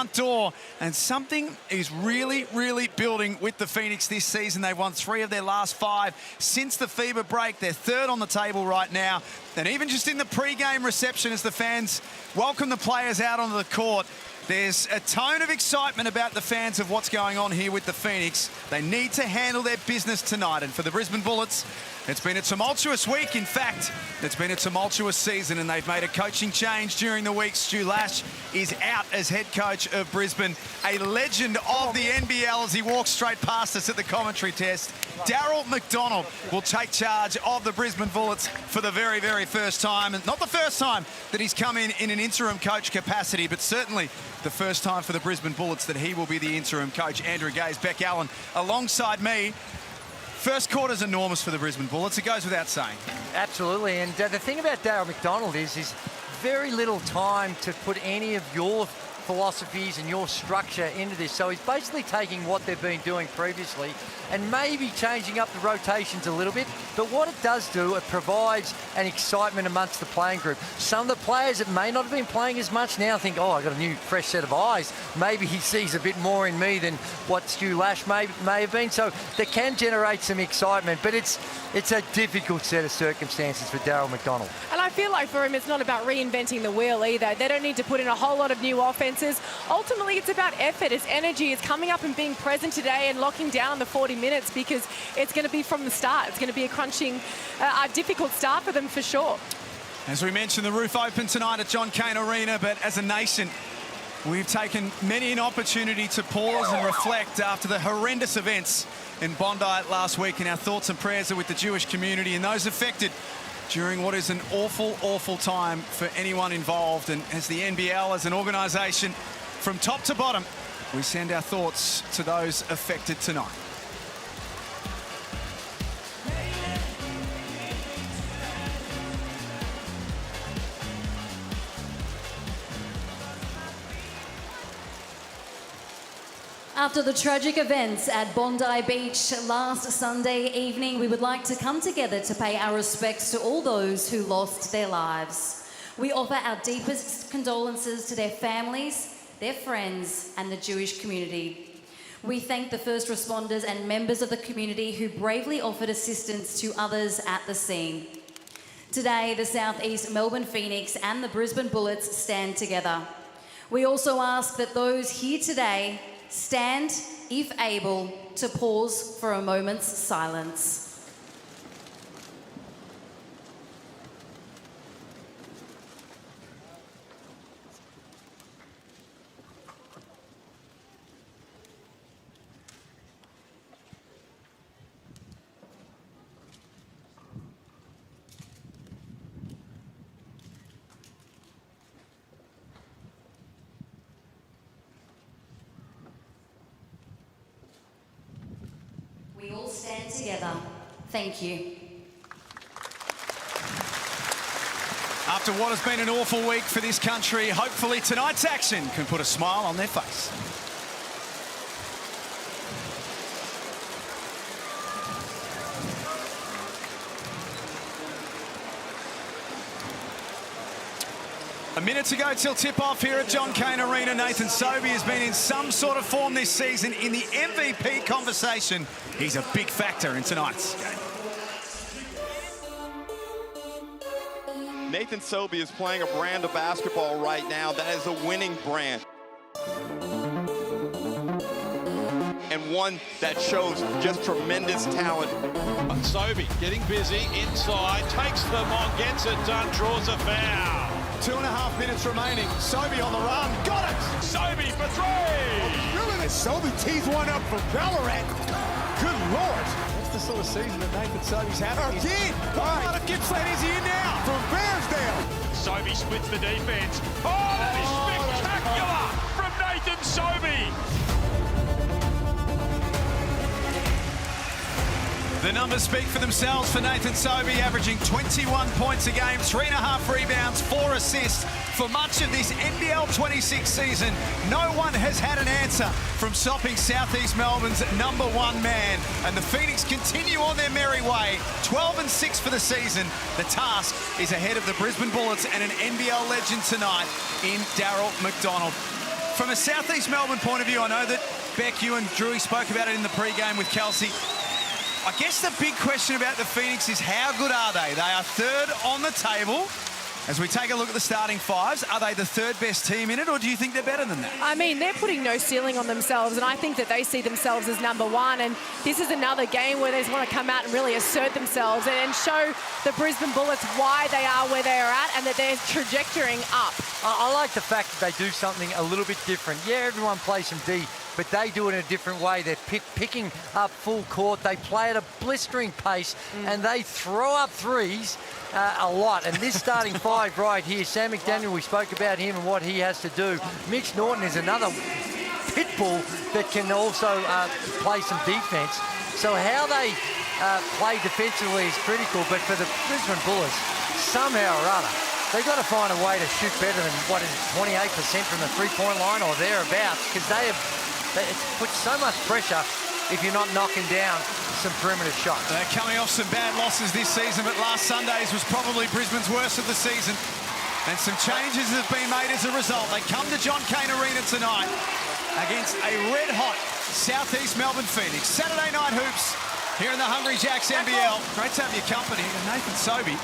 front door, and something is really, really building with the Phoenix this season. They've won 3 of their last 5 since the FIBA break. They're 3rd on the table right now, and even just in the pre-game reception as the fans welcome the players out onto the court, there's a tone of excitement about the fans of what's going on here with the Phoenix. They need to handle their business tonight. And for the Brisbane Bullets, it's been a tumultuous week. In fact, it's been a tumultuous season, and they've made a coaching change during the week. Stu Lash is out as head coach of Brisbane, a legend of the NBL as he walks straight past us at the commentary test. Daryl McDonald will take charge of the Brisbane Bullets for the very, very first time. And not the first time that he's come in an interim coach capacity, but certainly the first time for the Brisbane Bullets that he will be the interim coach. Andrew Gaze, Beck Allen alongside me. First quarter's enormous for the Brisbane Bullets. It goes without saying. Absolutely, and the thing about Daryl McDonald is very little time to put any of your philosophies and your structure into this. So he's basically taking what they've been doing previously and maybe changing up the rotations a little bit. But what it does do, it provides an excitement amongst the playing group. Some of the players that may not have been playing as much now think, oh, I got a new fresh set of eyes. Maybe he sees a bit more in me than what Stu Lash may have been. So that can generate some excitement, but it's a difficult set of circumstances for Daryl McDonald. And I feel like for him, it's not about reinventing the wheel either. They don't need to put in a whole lot of new offenses. Ultimately, it's about effort. It's energy. It's coming up and being present today and locking down the 40 minutes, because it's going to be from the start. It's going to be a crunching, difficult start for them for sure. As we mentioned, the roof open tonight at John Cain Arena, but as a nation, we've taken many an opportunity to pause and reflect after the horrendous events in Bondi last week, and our thoughts and prayers are with the Jewish community and those affected during what is an awful, awful time for anyone involved. And as the NBL, as an organisation, from top to bottom, we send our thoughts to those affected tonight. After the tragic events at Bondi Beach last Sunday evening, we would like to come together to pay our respects to all those who lost their lives. We offer our deepest condolences to their families, their friends, and the Jewish community. We thank the first responders and members of the community who bravely offered assistance to others at the scene. Today, the South East Melbourne Phoenix and the Brisbane Bullets stand together. We also ask that those here today stand, if able, to pause for a moment's silence. We all stand together. Thank you. After what has been an awful week for this country, hopefully tonight's action can put a smile on their face. A minute to go till tip-off here at John Cain Arena. Nathan Sobey has been in some sort of form this season in the MVP conversation. He's a big factor in tonight's game. Nathan Sobey is playing a brand of basketball right now that is a winning brand. And one that shows just tremendous talent. Sobey getting busy inside, takes them on, gets it done, draws a foul. 2.5 minutes remaining. Sobey on the run. Got it! Sobey for 3! Really, Sobey tees one up for Ballarat. Good Lord. That's the sort of season that Nathan Sobey's having. Again. What part of Gippsland is he in now? From Bairnsdale. Sobey splits the defense. Oh, that is spectacular from Nathan Sobey. The numbers speak for themselves for Nathan Sobey, averaging 21 points a game, 3.5 rebounds, 4 assists. For much of this NBL26 season, no one has had an answer from stopping South East Melbourne's #1 man. And the Phoenix continue on their merry way, 12-6 for the season. The task is ahead of the Brisbane Bullets and an NBL legend tonight in Daryl McDonald. From a Southeast Melbourne point of view, I know that Beck, you and Drewy spoke about it in the pre-game with Kelsey. I guess the big question about the Phoenix is how good are they? They are third on the table. As we take a look at the starting fives, are they the third best team in it, or do you think they're better than that? I mean, they're putting no ceiling on themselves, and I think that they see themselves as number one, and this is another game where they just want to come out and really assert themselves and show the Brisbane Bullets why they are where they are at and that they're trajectorying up. I like the fact that they do something a little bit different. Yeah, everyone plays some D, but they do it in a different way. They're picking up full court. They play at a blistering pace, and they throw up threes a lot. And this starting five right here, Sam McDaniel, we spoke about him and what he has to do. Mitch Norton is another pit bull that can also play some defense. So how they play defensively is critical, but for the Brisbane Bullets, somehow or other, they've got to find a way to shoot better than, what is it, 28% from the three-point line or thereabouts, because it's put so much pressure if you're not knocking down some perimeter shots. They're coming off some bad losses this season, but last Sunday's was probably Brisbane's worst of the season. And some changes have been made as a result. They come to John Cain Arena tonight against a red-hot Southeast Melbourne Phoenix. Saturday night hoops here in the Hungry Jacks NBL. Great to have your company. And Nathan Sobey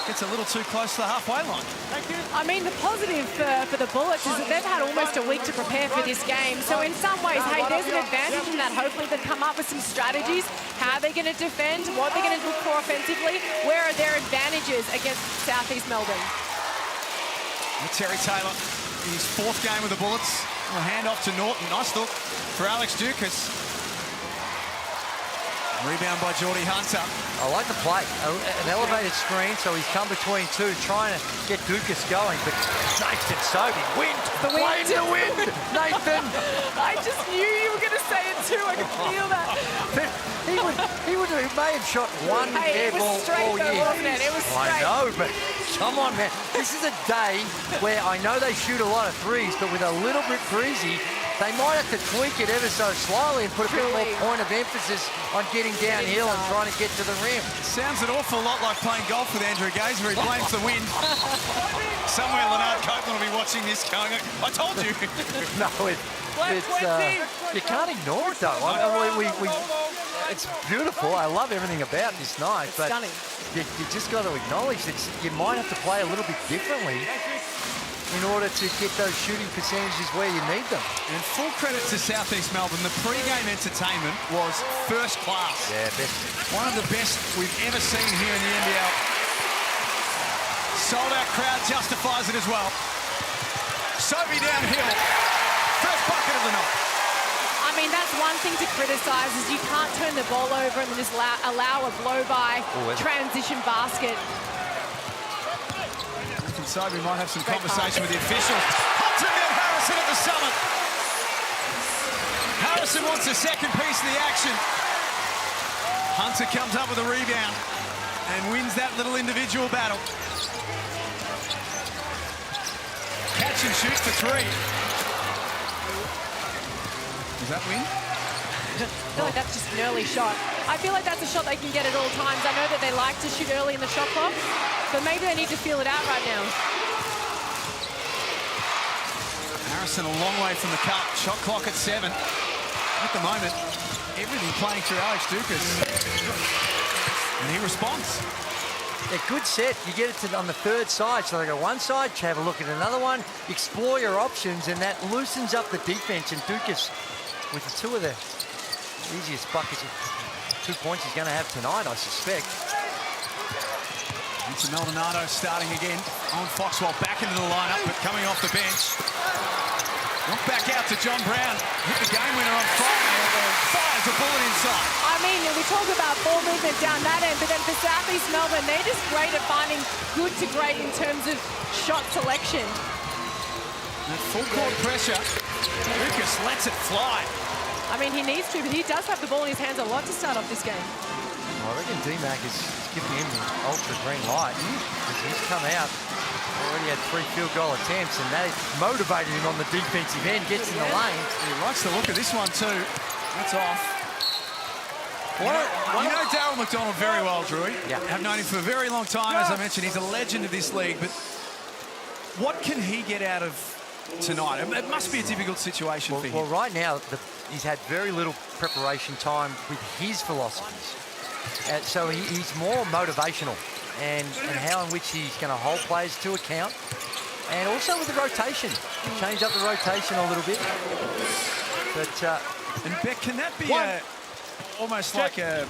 gets a little too close to the halfway line. Thank you. I mean, the positive for the Bullets is that they've had almost a week to prepare for this game. So in some ways, hey, there's an advantage in that. Hopefully they've come up with some strategies. How are they going to defend? What are they going to look for offensively? Where are their advantages against Southeast Melbourne? And Terry Taylor in his fourth game with the Bullets. A hand off to Norton. Nice look for Alex Dukas. Rebound by Geordie Hunter. I like the play. An elevated screen, so he's come between two, trying to get Dukas going. But Nathan Sobey, wind, The wind. the wind, Nathan. I just knew you were going to say it too. I could feel that. He may have shot one Hey, air it was ball straight all though, year. wasn't it? It was I straight. know, but come on, man. This is a day where I know they shoot a lot of threes, but with a little bit breezy, they might have to tweak it ever so slowly and put a bit more point of emphasis on getting downhill and trying to get to the rim. Sounds an awful lot like playing golf with Andrew Gaze, where he blames the wind. Somewhere Leonard Copeland will be watching this going, I told you. No, you can't ignore it though. It's beautiful. I love everything about this night, but stunning. You just got to acknowledge that you might have to play a little bit differently in order to get those shooting percentages where you need them. And full credit to Southeast Melbourne. The pre-game entertainment was first class. Yeah, best. One of the best we've ever seen here in the NBL. Sold-out crowd justifies it as well. Sobey downhill. First bucket of the night. I mean, that's one thing to criticise is you can't turn the ball over and then just allow a blow-by transition basket. Sobey might have some conversation with the officials. Hunter and Harrison at the summit. Harrison wants a second piece of the action. Hunter comes up with a rebound and wins that little individual battle. Catch and shoot for three. Does that win? I feel like that's just an early shot. I feel like that's a shot they can get at all times. I know that they like to shoot early in the shot clock, but maybe they need to feel it out right now. Harrison a long way from the cup. Shot clock at 7. At the moment, everything playing through Alex Dukas. And he responds. A good set. You get it on the third side. So they go one side, have a look at another one, explore your options, and that loosens up the defense. And Dukas, with the two of the easiest buckets of 2 points he's going to have tonight, I suspect. It's Maldonado starting again. Owen Foxwell back into the lineup, but coming off the bench. Look back out to John Brown. Hit the game winner on Friday. Fires a bullet inside. I mean, we talk about ball movement down that end, but then for Southeast Melbourne, they're just great at finding good to great in terms of shot selection. That full court pressure. Lucas lets it fly. I mean, he needs to, but he does have the ball in his hands a lot to start off this game. I reckon D-Mac is giving him the ultra green light because he's come out, already had 3 field goal attempts, and that motivated him on the defensive end, gets in the lane. He likes the look of this one too. That's off. You know Darryl McDonald very well, Drewy. Yeah. I've known him for a very long time. As I mentioned, he's a legend of this league. But what can he get out of tonight? It must be a difficult situation for him. Well, right now, he's had very little preparation time with his philosophies. So he's more motivational and how in which he's going to hold players to account. And also with the rotation. Change up the rotation a little bit. But and Beck, can that be almost like a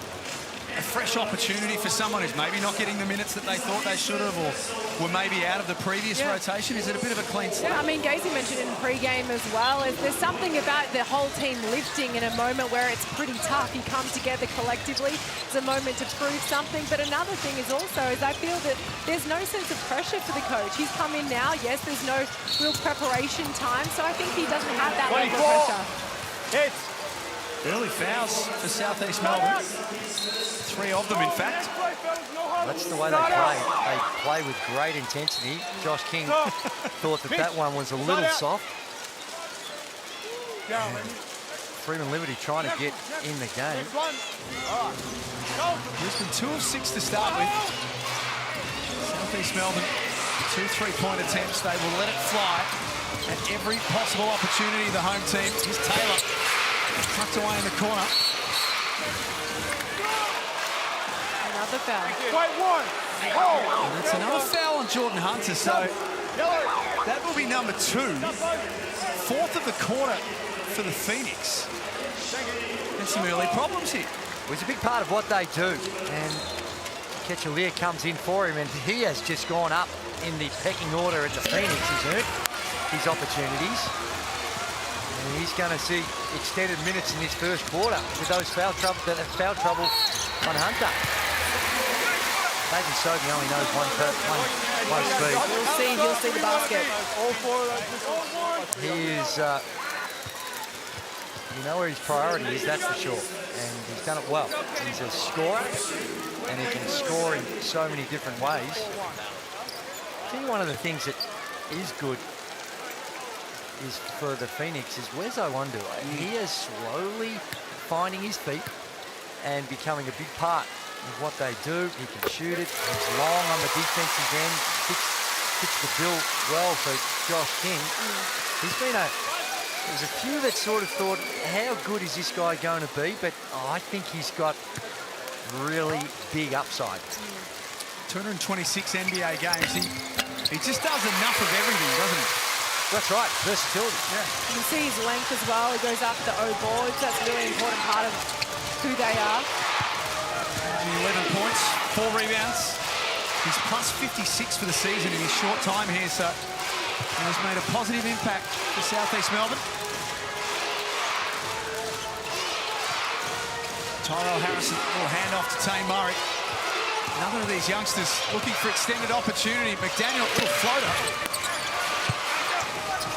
fresh opportunity for someone who's maybe not getting the minutes that they thought they should have, or were maybe out of the previous rotation? Is it a bit of a clean slate? Yeah, I mean, Gazy mentioned in pre-game as well, is there's something about the whole team lifting in a moment where it's pretty tough. You come together collectively. It's a moment to prove something. But another thing is also, is I feel that there's no sense of pressure for the coach. He's come in now. Yes, there's no real preparation time. So I think he doesn't have that level of pressure. Hits. Early fouls for South East Melbourne. 3 of them, in fact. that's the way they play. They play with great intensity. Josh King thought that one was a little soft. Freeman Liberty trying to get in the game. Brisbane 2 of 6 to start with. South East Melbourne, 2 3-point attempts. They will let it fly at every possible opportunity. The home team. Here's Taylor, tucked away in the corner. Another foul. And it's another foul on Jordan Hunter, so that will be number 2. 4th of the quarter for the Phoenix. And some early problems here. It was a big part of what they do. And Ketchalier comes in for him, and he has just gone up in the pecking order at the Phoenix. He's earned his opportunities. And he's going to see extended minutes in this first quarter with those foul trouble on Hunter. Nathan Sobey only knows one speed. He'll see the basket. He is, you know where his priority is, that's for sure. And he's done it well. He's a scorer, and he can score in so many different ways. I think one of the things that is good is for the Phoenix is where's Owundu? He is slowly finding his feet and becoming a big part of what they do. He can shoot it. He's long on the defensive end. Fits the bill well for Josh King. He's been there's a few that sort of thought, how good is this guy going to be? But I think he's got really big upside. 226 NBA games. He just does enough of everything, doesn't he? That's right, versatility. Yeah. You can see his length as well. He goes up the O boards. That's a really important part of who they are. 11 points, 4 rebounds. He's plus 56 for the season in his short time here, so he has made a positive impact for South East Melbourne. Tyrell Harrison will hand off to Tane Murray. Another of these youngsters looking for extended opportunity. McDaniel, little floater.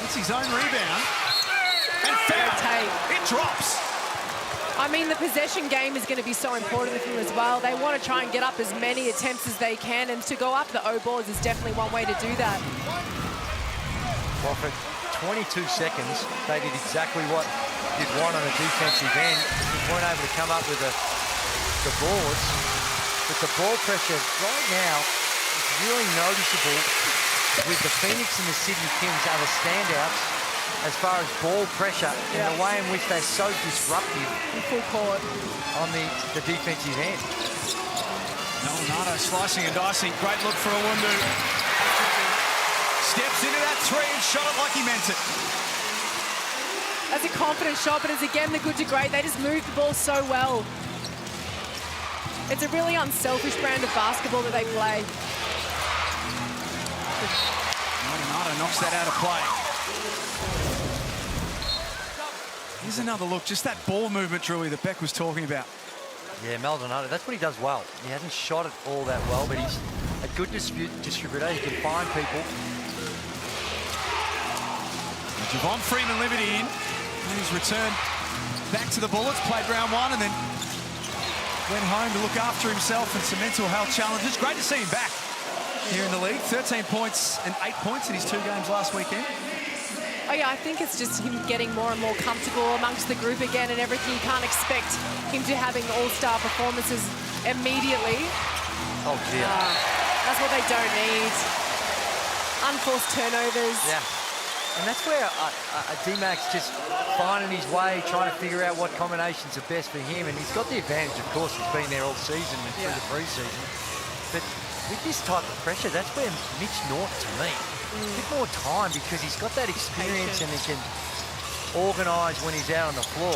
It's his own rebound. And foul. It drops. I mean, the possession game is going to be so important for them as well. They want to try and get up as many attempts as they can, and to go up the O boards is definitely one way to do that. Well, for 22 seconds, they did exactly what you'd want on a defensive end. They weren't able to come up with the boards. But the ball pressure right now is really noticeable with the Phoenix and the Sydney Kings are the standouts as far as ball pressure and the way in which they're so disruptive in full court on the defensive end. Nato slicing and dicing. Great look for Owundu. Steps into that 3 and shot it like he meant it. That's a confident shot, but it's again the good to great. They just move the ball so well. It's a really unselfish brand of basketball that they play. Nato knocks that out of play. Here's another look, just that ball movement, Drewy, that Beck was talking about. Yeah, Maldonado, that's what he does well. He hasn't shot it all that well, but he's a good distributor. He can find people. Javon Freeman Liberty in. And he's returned back to the Bullets, played round 1 and then went home to look after himself and some mental health challenges. Great to see him back here in the league. 13 points and 8 points in his 2 games last weekend. Oh yeah, I think it's just him getting more and more comfortable amongst the group again and everything. You can't expect him to having all-star performances immediately. Oh dear. That's what they don't need. Unforced turnovers. Yeah. And that's where D-Mac's just finding his way, trying to figure out what combinations are best for him. And he's got the advantage, of course, he's been there all season and through the pre-season. But with this type of pressure, that's where Mitch Norton, to me, a bit more time, because he's got that experience and he can organise when he's out on the floor.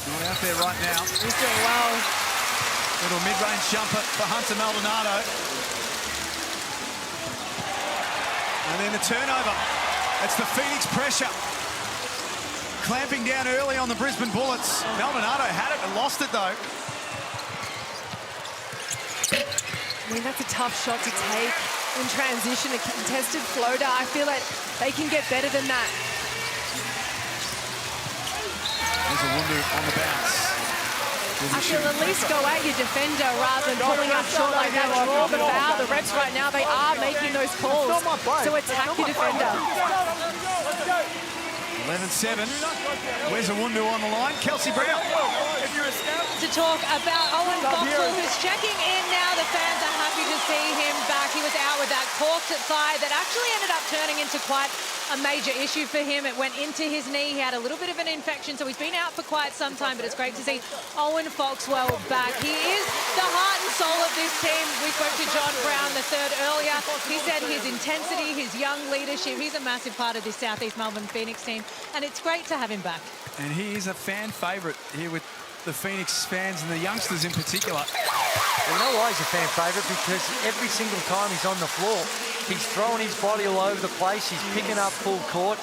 Not out there right now. He's doing well. Little mid-range jumper for Hunter Maldonado. And then the turnover. That's the Phoenix pressure. Clamping down early on the Brisbane Bullets. Maldonado had it and lost it, though. I mean, that's a tough shot to take in transition, a contested floater. I feel like they can get better than that. There's a Wundu on the bounce. I feel at least go at your defender rather than pulling up short like that. Draw the foul. The refs right now, they are making those calls. So attack your defender. 11-7. Where's a Wundu on the line? Kelsey Brown. To talk about Owen Foxwell, who's checking in now. The fans are happy to see him back. He was out with that corked thigh that actually ended up turning into quite a major issue for him. It went into his knee. He had a little bit of an infection, so he's been out for quite some time, but it's great to see Owen Foxwell back. He is the heart and soul of this team. We spoke to John Brown III earlier. He said his intensity, his young leadership, he's a massive part of this Southeast Melbourne Phoenix team, and it's great to have him back. And he is a fan favourite here with the Phoenix fans and the youngsters in particular. Well, you know why he's a fan favourite? Because every single time he's on the floor, he's throwing his body all over the place. He's picking up full court.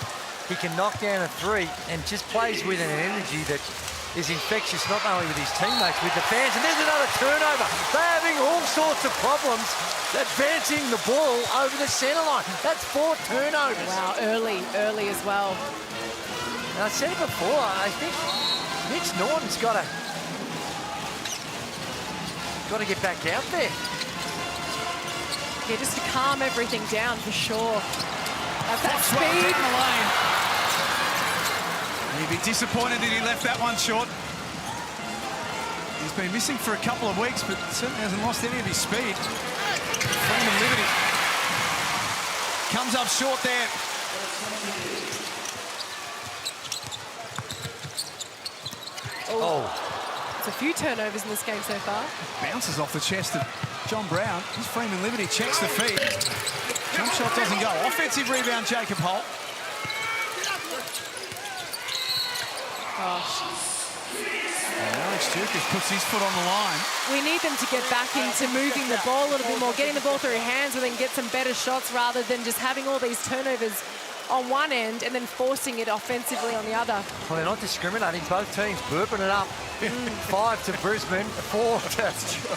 He can knock down a three and just plays with an energy that is infectious, not only with his teammates, with the fans. And there's another turnover. They're having all sorts of problems advancing the ball over the centre line. That's 4 turnovers. Wow, early as well. And I said it before, I think Mitch Norton's got to get back out there. Yeah, just to calm everything down for sure. That's that speed. Down the lane. He'd be disappointed that he left that one short. He's been missing for a couple of weeks, but certainly hasn't lost any of his speed. Freeman Liberty comes up short there. Oh. There's a few turnovers in this game so far. Bounces off the chest of John Brown. Here's Freeman Liberty, checks the feed. Jump shot doesn't go. Offensive rebound, Jacob Holt. Gosh. And Alex Dukas puts his foot on the line. We need them to get back into moving the ball a little bit more, getting the ball through hands where they can get some better shots rather than just having all these turnovers on one end and then forcing it offensively on the other. Well, they're not discriminating. Both teams burping it up. 5 to Brisbane, 4 to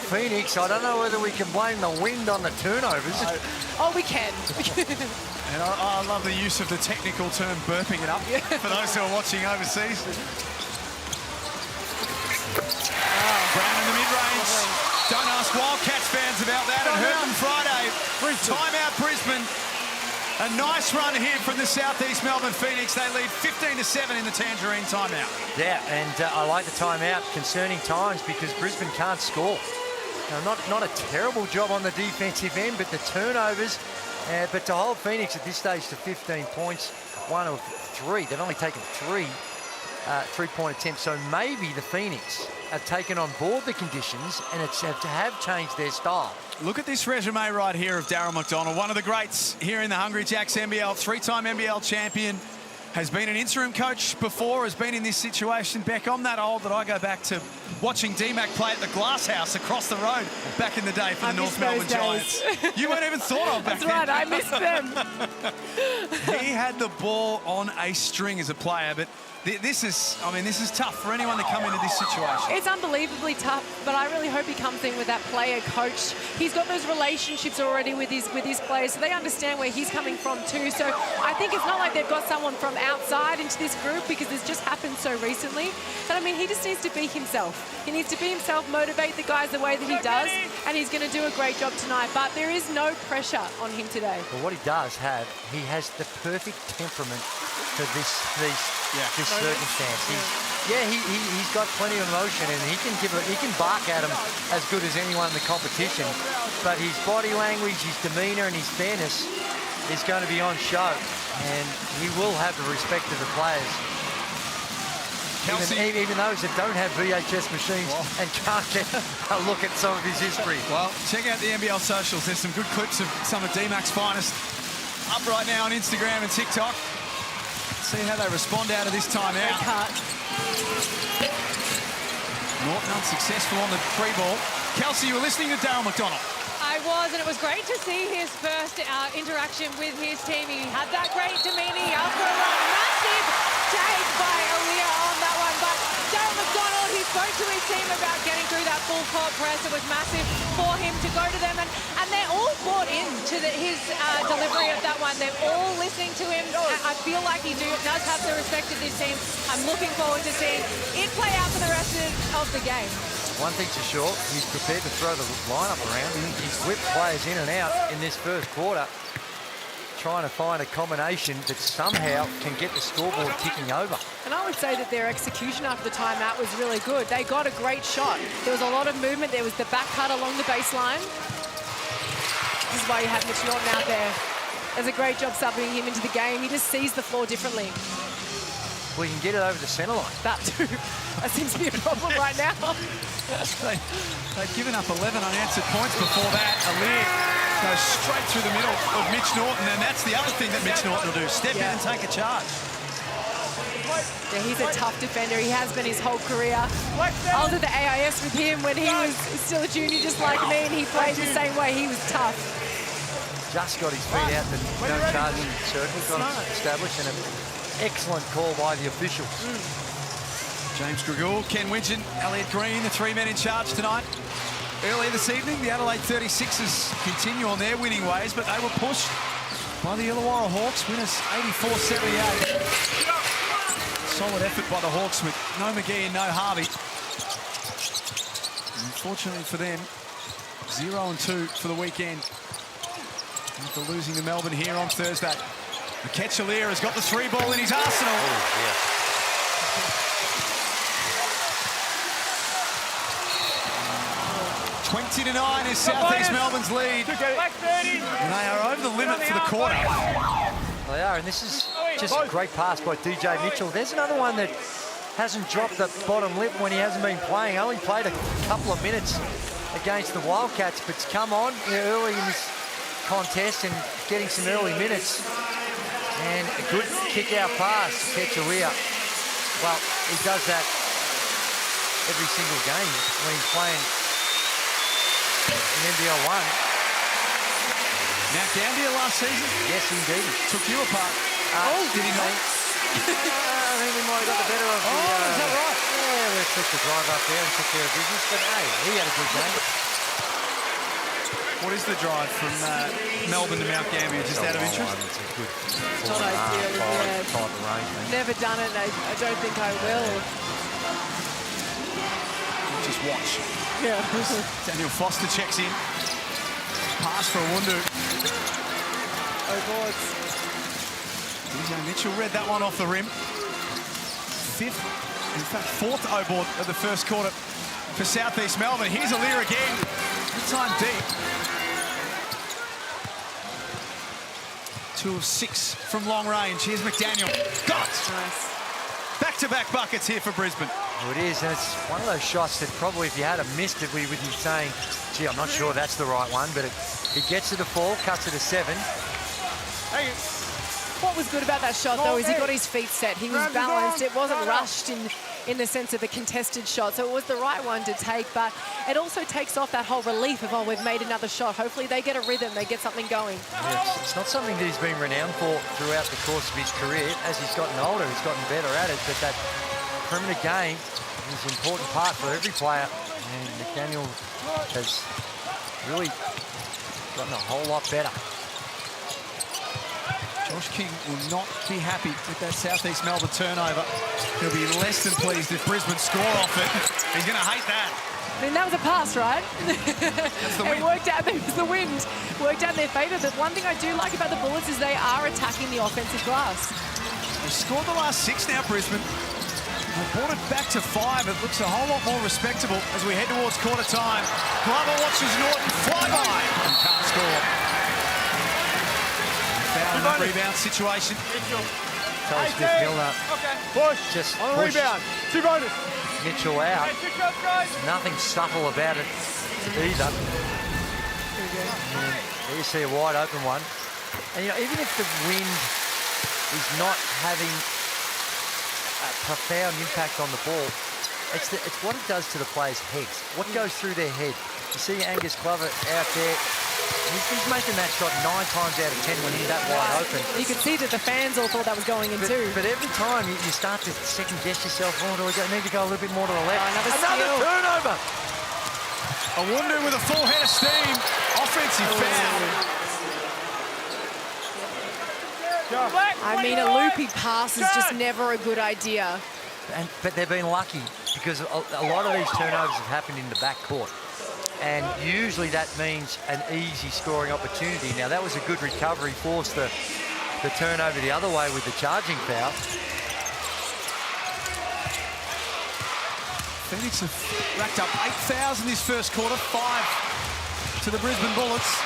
Phoenix. I don't know whether we can blame the wind on the turnovers. Oh, we can. And I love the use of the technical term burping it up for those who are watching overseas. Brown in the mid-range. Don't ask Wildcats fans about that. And Herman Friday. Timeout Brisbane. A nice run here from the Southeast Melbourne Phoenix. They lead 15-7 in the Tangerine timeout. Yeah, and I like the timeout concerning times because Brisbane can't score. Now, not a terrible job on the defensive end, but the turnovers. But to hold Phoenix at this stage to 15 points, 1 of 3. They've only taken 3 three-point attempts. So maybe the Phoenix have taken on board the conditions and have changed their style. Look at this resume right here of Darryl McDonald, one of the greats here in the Hungry Jacks NBL, 3-time NBL champion, has been an interim coach before, has been in this situation. Beck, I'm that old that I go back to watching D-Mac play at the Glass House across the road back in the day for the North Melbourne Giants. You weren't even thought of back then. That's right, I missed them. He had the ball on a string as a player, but this is tough for anyone to come into this situation. It's unbelievably tough, but I really hope he comes in with that player coach. He's got those relationships already with his players, so they understand where he's coming from too. So I think it's not like they've got someone from outside into this group because this just happened so recently. But I mean, he just needs to be himself. He needs to be himself, motivate the guys the way that he does, and he's going to do a great job tonight. But there is no pressure on him today. But what he does have, he has the perfect temperament for this circumstance. He's got plenty of emotion, and he can bark at him as good as anyone in the competition. But his body language, his demeanour, and his fairness is going to be on show, and he will have the respect of the players. Even those that don't have VHS machines and can't get a look at some of his history. Well, check out the NBL socials. There's some good clips of some of D-Mac's finest up right now on Instagram and TikTok. See how they respond out of this timeout. Norton unsuccessful on the free ball. Kelsey, you were listening to Darryl McDonald. I was, and it was great to see his first interaction with his team. He had that great demeanour after a run. Massive take by Aaliyah on that one, but Darryl McDonald, he spoke to his team about getting through that full court press. It was massive for him to go to them, and they're all bought into his delivery of that one. They're all listening to him. I feel like he does have the respect of this team. I'm looking forward to seeing it play out for the rest of the game. One thing's for sure, he's prepared to throw the lineup around. He's whipped players in and out in this first quarter, trying to find a combination that somehow can get the scoreboard ticking over. And I would say that their execution after the timeout was really good. They got a great shot. There was a lot of movement. There was the back cut along the baseline. This is why you have Mitch Norton out there. Does a great job subbing him into the game. He just sees the floor differently. We can get it over the centre line. That too. That seems to be a problem right now. They've given up 11 unanswered points before that. Aaliyah goes straight through the middle of Mitch Norton, and that's the other thing that Mitch Norton will do, step in and take a charge. Yeah, he's a tough defender. He has been his whole career. I was at the AIS with him when he was still a junior, just like me, and he played the same way. He was tough. Just got his feet out the no charge circle, got it established, and an excellent call by the officials. James Gregoire, Ken Widgeon, Elliot Green, the three men in charge tonight. Earlier this evening, the Adelaide 36ers continue on their winning ways, but they were pushed by the Illawarra Hawks, winners 84-78. Solid effort by the Hawks with no McGee and no Harvey. Unfortunately for them, 0-2 for the weekend. After losing to Melbourne here on Thursday. Ketchalier has got the three ball in his arsenal. Oh, yeah. 20-9 is South East Melbourne's lead. And they are over the limit for the quarter. They are, and this is just a great pass by DJ Mitchell. There's another one that hasn't dropped the bottom lip when he hasn't been playing. Only played a couple of minutes against the Wildcats, but come on early in this contest and getting some early minutes. And a good kick-out pass to Ketchalier. Well, he does that every single game when he's playing in NBL 1. Mount Gambier last season? Yes, indeed. Took you apart. Did he not? I think we might have got the better of the... is that right? Yeah, we took the drive up there and took care of business, but hey, he had a good game. What is the drive from Melbourne to Mount Gambier, just out of interest? It's a good Not ideal, yeah. type arrangement. Never done it, and I don't think I will. Just watch. Yeah. Daniel Foster checks in. Pass for Awundu. Oh, boards. DJ Mitchell read that one off the rim. Fourth O-board of the first quarter for South East Melbourne. Here's Aaliyah again. Good time deep. 2 of 6 from long range. Here's McDaniel. Got it! Nice. Back-to-back buckets here for Brisbane. Well, it is, and it's one of those shots that probably if you had missed it, we would be saying, gee, I'm not sure that's the right one, but it gets to the fall, cuts it to 7. What was good about that shot, though, is he got his feet set. He was balanced. It wasn't rushed in the sense of a contested shot, so it was the right one to take, but it also takes off that whole relief of, oh, we've made another shot. Hopefully they get a rhythm, they get something going. Yeah, it's not something that he's been renowned for throughout the course of his career. As he's gotten older, he's gotten better at it, but that perimeter game is an important part for every player, and McDaniel has really gotten a whole lot better. Josh King will not be happy with that South East Melbourne turnover. He'll be less than pleased if Brisbane score off it. He's going to hate that. I mean, that was a pass, right? That's the wind. It worked out. It was the wind. Worked out in their favour. But one thing I do like about the Bullets is they are attacking the offensive glass. They've scored the last 6 now, Brisbane. They've brought it back to 5. It looks a whole lot more respectable as we head towards quarter time. Glover watches Norton fly by and can't score. Foul on that rebound situation. Terry Smith-Milner Push. just On a pushed rebound. 2 bonus. Mitchell out. Nothing subtle about it either. There you see a wide open one. And you know, even if the wind is not having a profound impact on the ball, it's what it does to the players' heads. What goes through their head. You see Angus Glover out there. He's making that shot 9 times out of 10 when he's that wide open. You could see that the fans all thought that was going in too. But every time you start to second guess yourself, oh, do I need to go a little bit more to the left? Another turnover. Awundu with a full head of steam. Offensive foul. I mean, a loopy pass is just never a good idea. But they've been lucky because a lot of these turnovers have happened in the backcourt. And usually that means an easy scoring opportunity. Now, that was a good recovery, forced the turnover the other way with the charging foul. Phoenix have racked up 8,000 this first quarter, 5 to the Brisbane Bullets.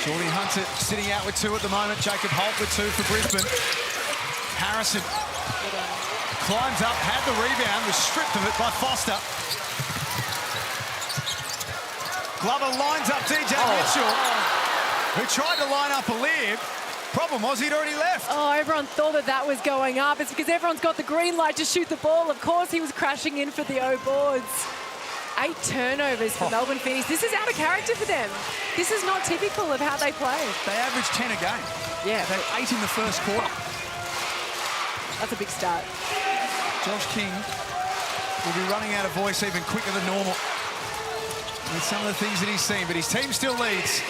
Geordie Hunter sitting out with 2 at the moment. Jacob Holt with 2 for Brisbane. Harrison climbs up, had the rebound, was stripped of it by Foster. Glover lines up DJ Mitchell, who tried to line up a lib. Problem was he'd already left. Oh, everyone thought that was going up. It's because everyone's got the green light to shoot the ball. Of course, he was crashing in for the O boards. 8 turnovers for Melbourne Phoenix. This is out of character for them. This is not typical of how they play. They averaged 10 a game. Yeah. They had 8 in the first quarter. That's a big start. Josh King will be running out of voice even quicker than normal with some of the things that he's seen, but his team still leads.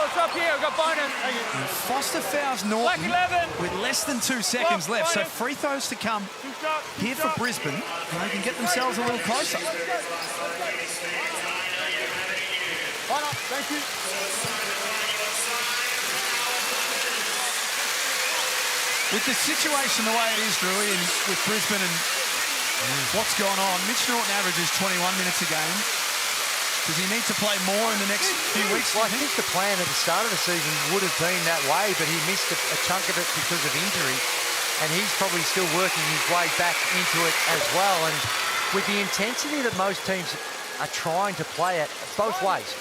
It's up here, we've got bonus. And Foster fouls Norton with less than 2 seconds left, so free throws to come here for Brisbane, and they can get themselves a little closer. Thank you. With the situation the way it is, Drewy, and with Brisbane and what's gone on, Mitch Norton averages 21 minutes a game. Does he need to play more in the next few weeks? Well, I think the plan at the start of the season would have been that way, but he missed a chunk of it because of injury, and he's probably still working his way back into it as well. And with the intensity that most teams are trying to play at both ways,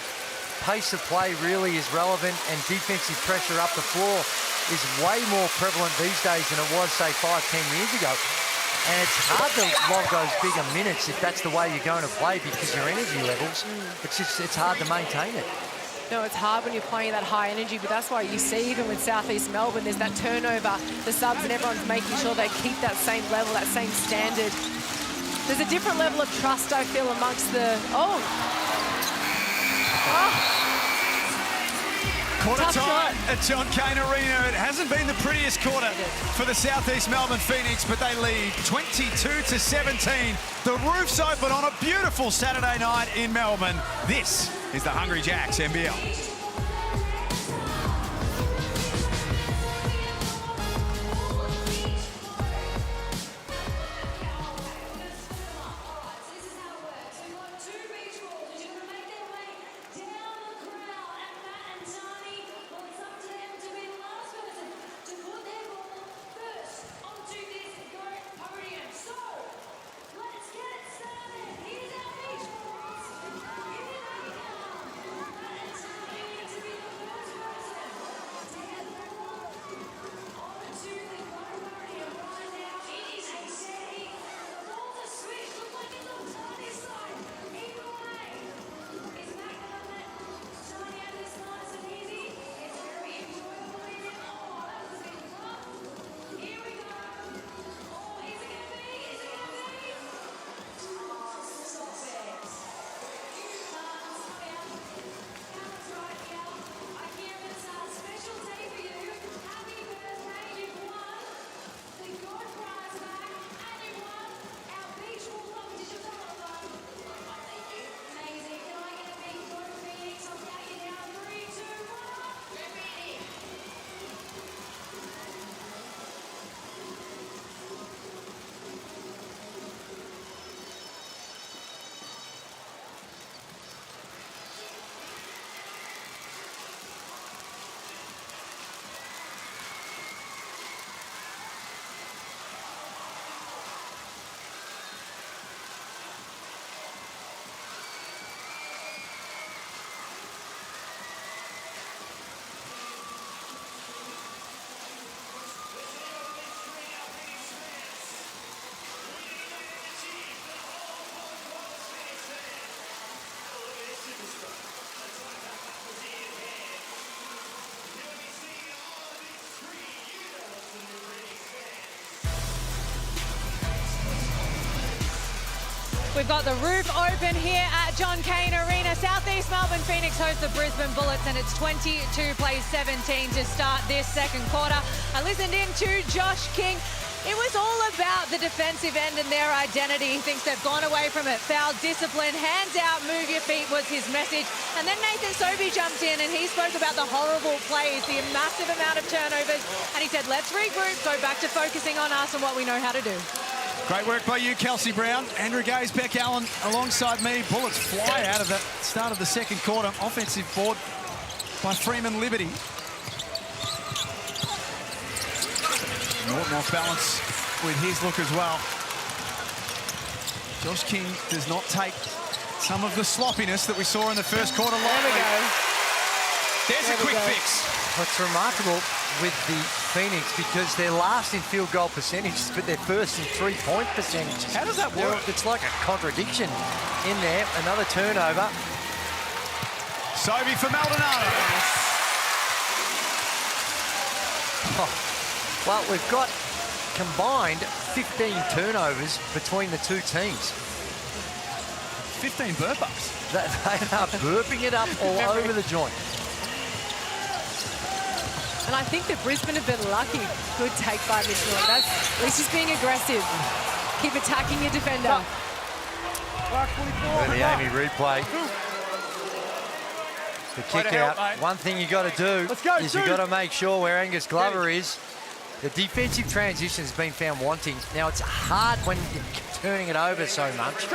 pace of play really is relevant, and defensive pressure up the floor is way more prevalent these days than it was, say, 5-10 years ago. And it's hard to log those bigger minutes if that's the way you're going to play, because your energy levels, it's hard to maintain it. No, it's hard when you're playing that high energy, but that's why you see even with Southeast Melbourne, there's that turnover, the subs, and everyone's making sure they keep that same level, that same standard. There's a different level of trust, I feel, amongst the... Quarter time at John Cain Arena. It hasn't been the prettiest quarter for the Southeast Melbourne Phoenix, but they lead 22-17. The roof's open on a beautiful Saturday night in Melbourne. This is the Hungry Jacks NBL. We've got the roof open here at John Cain Arena. Southeast Melbourne Phoenix host the Brisbane Bullets, and it's 22-17 to start this second quarter. I listened in to Josh King. It was all about the defensive end and their identity. He thinks they've gone away from it. Foul discipline, hands out, move your feet was his message. And then Nathan Sobey jumped in and he spoke about the horrible plays, the massive amount of turnovers. And he said, let's regroup, go back to focusing on us and what we know how to do. Great work by you, Kelsey Brown. Andrew Gaze, Beck Allen alongside me. Bullets fly out of the start of the second quarter. Offensive board by Freeman Liberty. Norton off balance with his look as well. Josh King does not take some of the sloppiness that we saw in the first quarter lightly. There we go. There's a quick fix. What's remarkable with the Phoenix, because they're last in field goal percentages, but they're first in three-point percentages. How does that work? It's like a contradiction in there. Another turnover. Sobey for Maldonado. Oh. Well, we've got combined 15 turnovers between the two teams. 15 burp-ups. They are burping it up all over the joint. And I think that Brisbane have been lucky. Good take by Mitchell. At least he's being aggressive. Keep attacking your defender. The Amy replay. The kick out. One thing you got to do is you got to make sure where Angus Glover is. The defensive transition has been found wanting. Now, it's hard when you're turning it over so much,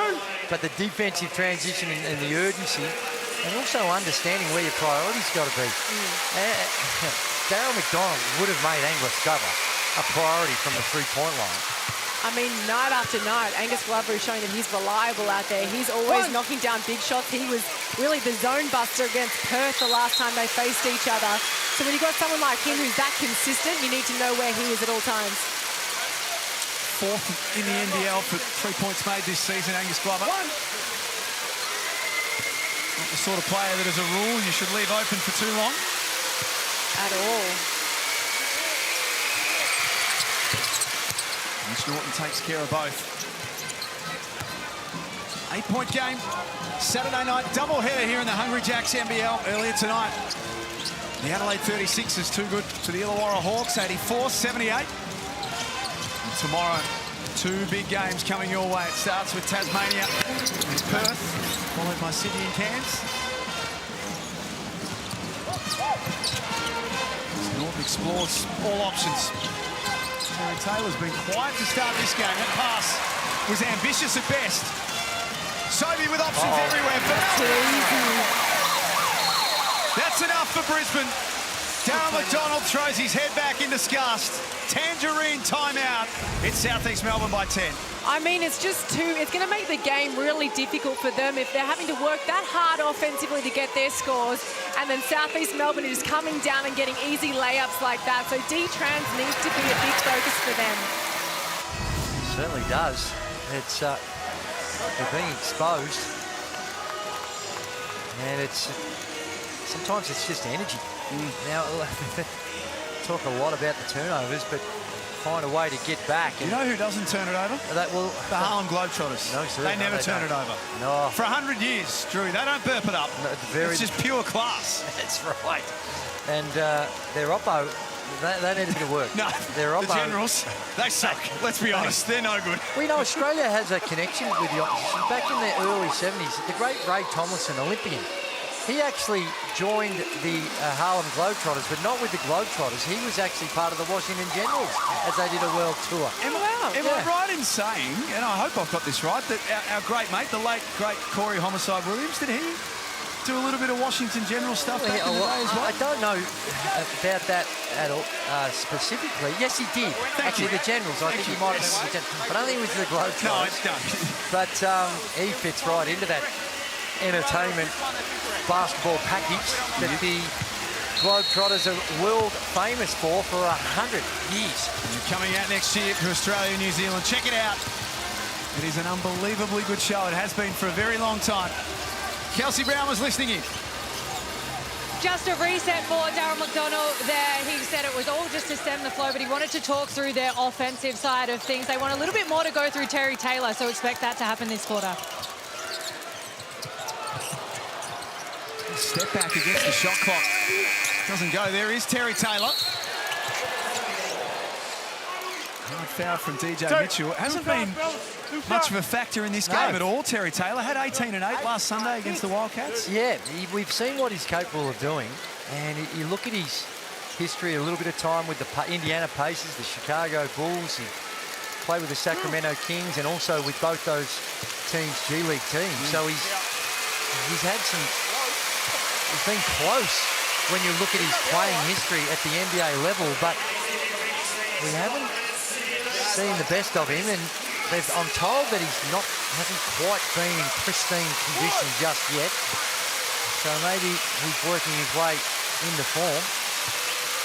but the defensive transition and the urgency, and also understanding where your priorities got to be. Daryl McDonald would have made Angus Glover a priority from the three-point line. I mean, night after night, Angus Glover is showing that he's reliable out there. He's always knocking down big shots. He was really the zone buster against Perth the last time they faced each other. So when you've got someone like him who's that consistent, you need to know where he is at all times. Fourth in the NBL for 3 points made this season, Angus Glover. Not the sort of player that, as a rule, you should leave open for too long. At all. Mitch Norton takes care of both. 8-point game. Saturday night doubleheader here in the Hungry Jacks NBL earlier tonight. The Adelaide 36 is too good for the Illawarra Hawks, 84-78. And tomorrow, two big games coming your way. It starts with Tasmania and Perth, followed by Sydney and Cairns. Norton explores all options. Terry Taylor's been quiet to start this game. That pass was ambitious at best. Sobey with options everywhere. That's enough for Brisbane. Darryl McDonald throws his head back in disgust. Tangerine timeout. It's Southeast Melbourne by 10. I mean, it's going to make the game really difficult for them if they're having to work that hard offensively to get their scores. And then Southeast Melbourne is coming down and getting easy layups like that. So D-Trans needs to be a big focus for them. It certainly does. It's they're being exposed. And sometimes it's just energy. Now, talk a lot about the turnovers, but find a way to get back. You know who doesn't turn it over? The Harlem Globetrotters. No, sir. They never turn it over. No. For 100 years, Drew, they don't burp it up. No, it's just pure class. That's right. And their Oppo, they need a bit of work. No, their Oppo, the Generals, they suck. Let's be honest, they're no good. Well, you know, Australia has a connection with the opposition. Back in the early 70s, the great Ray Tomlinson, Olympian, he actually joined the Harlem Globetrotters, but not with the Globetrotters. He was actually part of the Washington Generals as they did a world tour. Am I right in saying, and I hope I've got this right, that our great mate, the late, great Corey Homicide Williams, did he do a little bit of Washington General stuff back in the day as well? I don't know about that at all, specifically. Yes, he did. Actually, the Generals. I think he might have been with the Generals. But I don't think it was the Globetrotters. No, it's done. But he fits right into that entertainment basketball package that the Globetrotters are world famous for 100 years. And coming out next year for Australia and New Zealand. Check it out. It is an unbelievably good show. It has been for a very long time. Kelsey Brown was listening in. just a reset for Darryl McDonald there. He said it was all just to stem the flow, but he wanted to talk through their offensive side of things. They want a little bit more to go through Terry Taylor, so expect that to happen this quarter. Step back against the shot clock. Doesn't go. There is Terry Taylor. Hard foul from DJ Mitchell. Hasn't been much of a factor in this game at all, Terry Taylor. Had 18 and 8 last Sunday against the Wildcats. Yeah, we've seen what he's capable of doing. And you look at his history, a little bit of time with the Indiana Pacers, the Chicago Bulls. He played with the Sacramento Kings and also with both those teams, G League teams. So he's had some... He's been close when you look at his playing history at the NBA level, but we haven't seen the best of him, and I'm told that hasn't quite been in pristine condition just yet. So maybe he's working his way into form.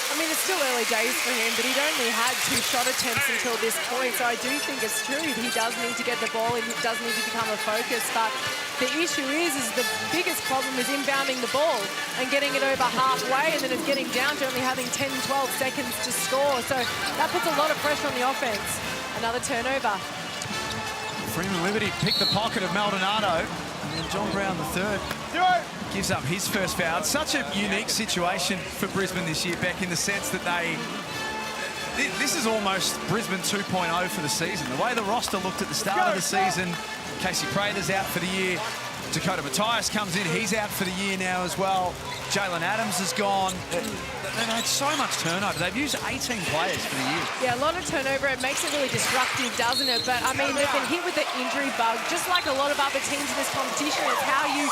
I mean, it's still early days for him, but he'd only had 2 shot attempts until this point, so I do think it's true. He does need to get the ball, and he does need to become a focus, but the issue is the biggest problem is inbounding the ball and getting it over halfway, and then it's getting down to only having 10, 12 seconds to score, so that puts a lot of pressure on the offense. Another turnover. Freeman Liberty picked the pocket of Maldonado, and then John Brown III gives up his first foul. It's such a unique situation for Brisbane this year, Beck, in the sense that this is almost Brisbane 2.0 for the season. The way the roster looked at the start of the season, Casey Prather's out for the year. Dakota Mathias comes in, he's out for the year now as well. Jalen Adams has gone. They've had so much turnover. They've used 18 players for the year. Yeah, a lot of turnover. It makes it really disruptive, doesn't it? But I mean, they've been hit with the injury bug, just like a lot of other teams in this competition. It's how you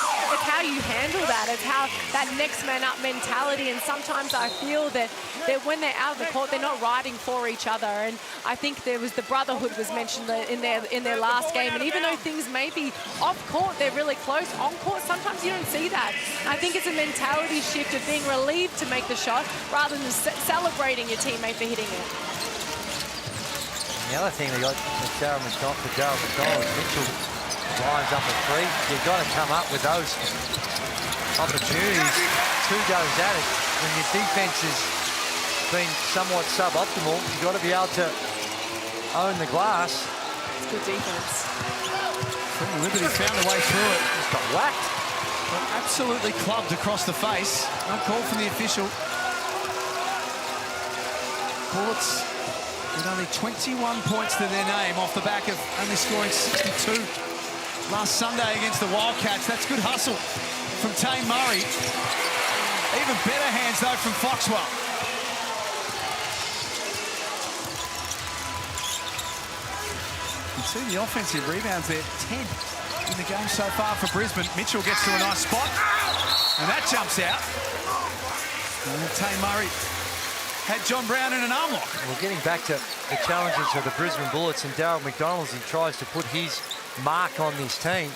handle that. It's how that next man up mentality. And sometimes I feel that when they're out of the court, they're not riding for each other. And I think there was the brotherhood was mentioned in their last game. And even though things may be off court, they're really close. On court, sometimes you don't see that. I think it's a mentality shift of being relieved to make the shot rather than celebrating your teammate for hitting it. The other thing they got for Darryl McDonald, Mitchell lines up a 3. You've got to come up with those opportunities. 2 goes at it. When your defense has been somewhat suboptimal, you've got to be able to own the glass. It's good defense. Liberty found a way through it. Just got whacked. Got absolutely clubbed across the face. No call from the official. Bullets with only 21 points to their name off the back of only scoring 62 last Sunday against the Wildcats. That's good hustle from Tane Murray. Even better hands, though, from Foxwell. You can see the offensive rebounds there, 10 in the game so far for Brisbane. Mitchell gets to a nice spot, and that jumps out. And Tane Murray had John Brown in an arm lock. Well, getting back to the challenges of the Brisbane Bullets and Darryl McDonald as he tries to put his mark on this team.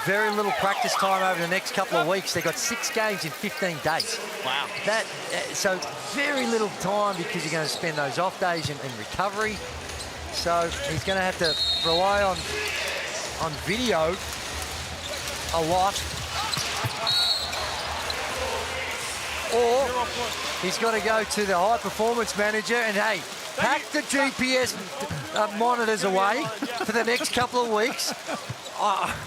Very little practice time over the next couple of weeks. They got 6 games in 15 days. Wow. So very little time because you're going to spend those off days in recovery. So he's going to have to rely on video a lot. Or he's got to go to the high performance manager and, hey, pack the GPS monitors away for the next couple of weeks.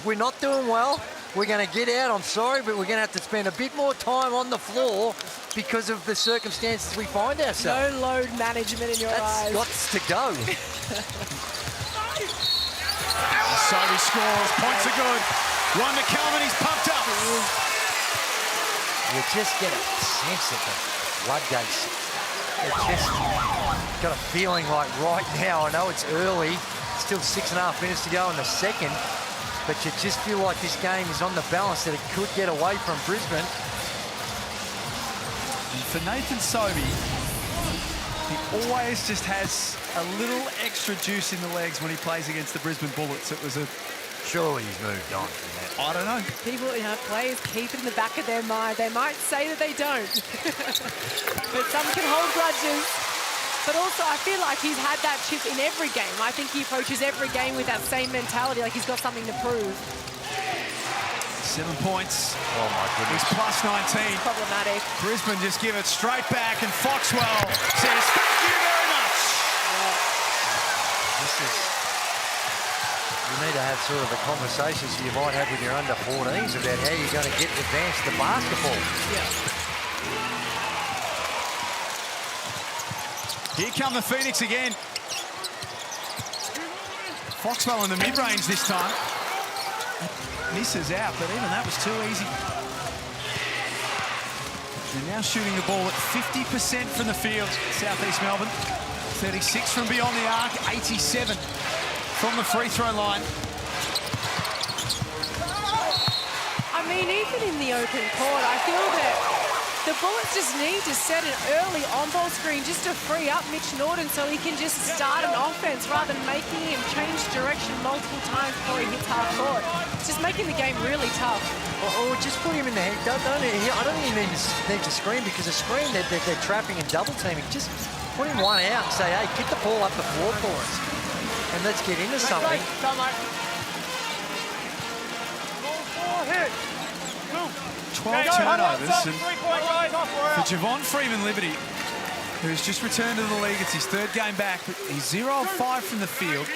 We're not doing well. We're going to get out, I'm sorry, but we're going to have to spend a bit more time on the floor because of the circumstances we find ourselves. No load management in your eyes. That's got to go. Sobe scores, points are good. Ron McCallum, he's pumped up. You just get a sense of the floodgates. It just got a feeling like right now, I know it's early, still 6.5 minutes to go in the second, but you just feel like this game is on the balance that it could get away from Brisbane. And for Nathan Sobe, he always just has a little extra juice in the legs when he plays against the Brisbane Bullets. It was a... Surely he's moved on from that. I don't know. People, players keep it in the back of their mind. They might say that they don't, but some can hold grudges. But also, I feel like he's had that chip in every game. I think he approaches every game with that same mentality, like he's got something to prove. 7 points. Oh, my goodness. He's plus 19. Problematic. Brisbane just give it straight back, and Foxwell says, thank you very much. This is... You need to have sort of the conversations you might have with your under-14s about how you're going to get advanced to basketball. Yeah. Here come the Phoenix again. Foxwell in the mid-range this time. Misses out, but even that was too easy. They're now shooting the ball at 50% from the field, Southeast Melbourne. 36 from beyond the arc, 87 from the free throw line. I mean, even in the open court, I feel that the Bullets just need to set an early on-ball screen just to free up Mitch Norton so he can just start an offense rather than making him change direction multiple times before he hits half court. It's just making the game really tough. Or just put him in the head. I don't even need to screen, because a screen they're trapping and double teaming. Just put him one out and say, hey, get the ball up the floor for us. And let's get into something. 12 turnovers, and for Javon Freeman-Liberty, who's just returned to the league, it's his third game back. He's 0 of 5 from the field.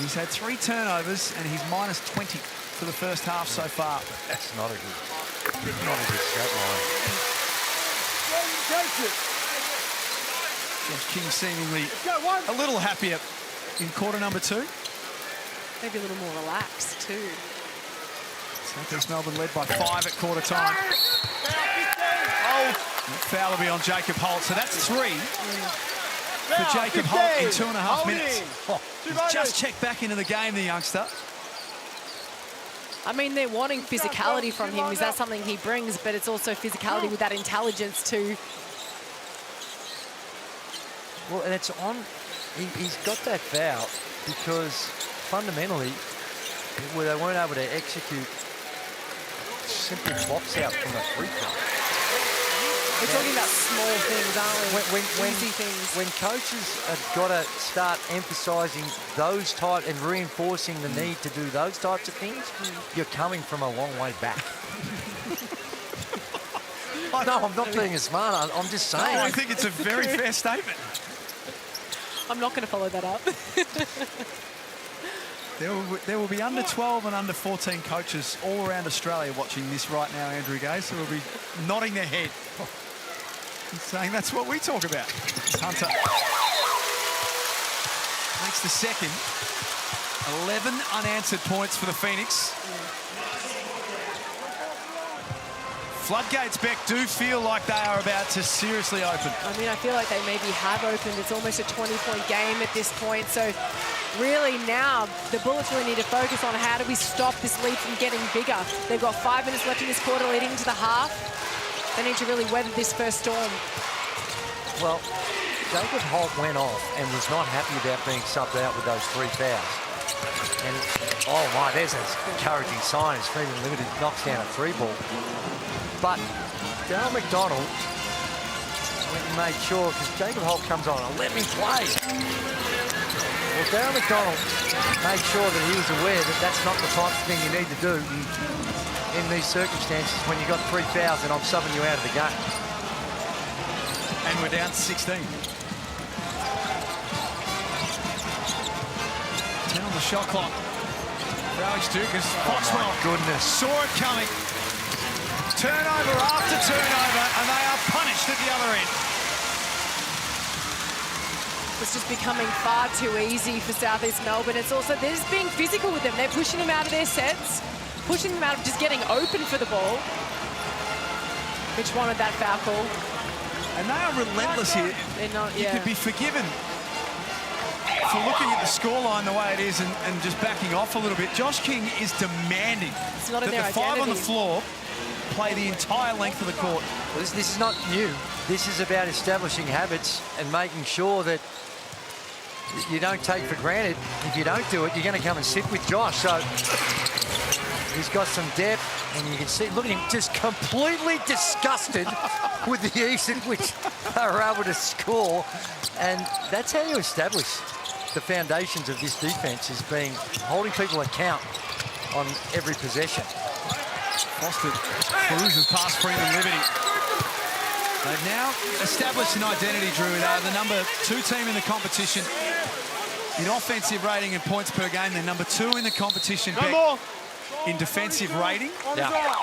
He's had 3 turnovers, and he's minus 20 for the first half so far. That's not a good stat line. Josh King seemingly a little happier in quarter number 2. Maybe a little more relaxed too. Southeast Melbourne led by 5 at quarter time. Oh, foul will be on Jacob Holt. So that's 3 for Jacob Holt in 2.5 minutes. Oh, he's just checked back into the game, the youngster. I mean, they're wanting physicality from him. Is that something he brings? But it's also physicality with that intelligence too. Well, and it's on. He's got that foul because fundamentally, they weren't able to execute simply box out from the free throw. We're talking about small things, aren't we? Easy things. When coaches have got to start emphasising those type and reinforcing the need to do those types of things, you're coming from a long way back. No, I'm not being a smart. I'm just saying. No, I think it's a very fair statement. I'm not going to follow that up. There will be under 12 and under 14 coaches all around Australia watching this right now, Andrew Gaze, who will be nodding their head and saying that's what we talk about. Hunter makes the second. 11 unanswered points for the Phoenix. Floodgates, Beck, do feel like they are about to seriously open. I mean, I feel like they maybe have opened. It's almost a 20-point game at this point. So really now, the Bullets really need to focus on how do we stop this lead from getting bigger. They've got 5 minutes left in this quarter leading into the half. They need to really weather this first storm. Well, Jacob Holt went off and was not happy about being subbed out with those 3 fouls. And, oh my, there's an encouraging sign as Freeman Limited knocks down a 3-ball. But Darryl McDonald went and made sure, because Jacob Holt comes on and let me play. Well, Darryl McDonald made sure that he was aware that that's not the type of thing you need to do in these circumstances when you've got 3 fouls and I'm subbing you out of the game. And we're down to 16. 10 on the shot clock. For Alex Dukas. Foxwell. Oh, goodness. Saw it coming. Turnover after turnover, and they are punished at the other end. It's just becoming far too easy for Southeast Melbourne. It's also, they're just being physical with them. They're pushing them out of their sets, pushing them out of just getting open for the ball. Mitch wanted that foul call. And they are relentless here. They're not, You could be forgiven for looking at the scoreline the way it is and just backing off a little bit. Josh King is demanding It's not in that their the 5 on the identity. floor play the entire length of the court. Well, this is not new. This is about establishing habits and making sure that you don't take for granted. If you don't do it, you're going to come and sit with Josh. So he's got some depth, and you can see, look at him, just completely disgusted with the ease at which they were able to score. And that's how you establish the foundations of this defense, is being holding people account on every possession. Foster cruises past Freeman Liberty. They've now established an identity, Drew. They're the number 2 team in the competition in offensive rating and points per game. They're number 2 in the competition in defensive rating. Yeah.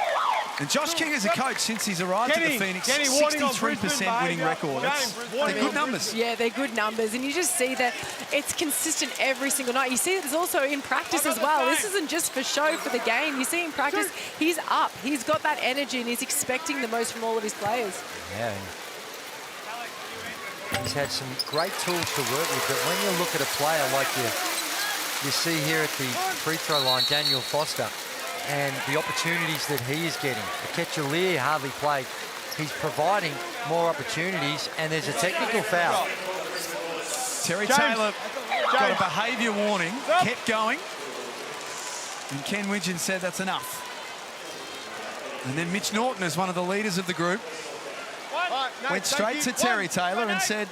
And Josh King as a coach, since he's arrived at the Phoenix, 63% winning record. They're good numbers. Yeah, they're good numbers. And you just see that it's consistent every single night. You see it's also in practice as well. This isn't just for show for the game. You see in practice, he's up. He's got that energy and he's expecting the most from all of his players. Yeah. He's had some great tools to work with, but when you look at a player like you see here at the free throw line, Daniel Foster, and the opportunities that he is getting. Ketchalier hardly played. He's providing more opportunities, and there's a technical foul. Terry Taylor got a behaviour warning, kept going, and Ken Widgeon said that's enough. And then Mitch Norton, as one of the leaders of the group, went straight to Terry Taylor and said,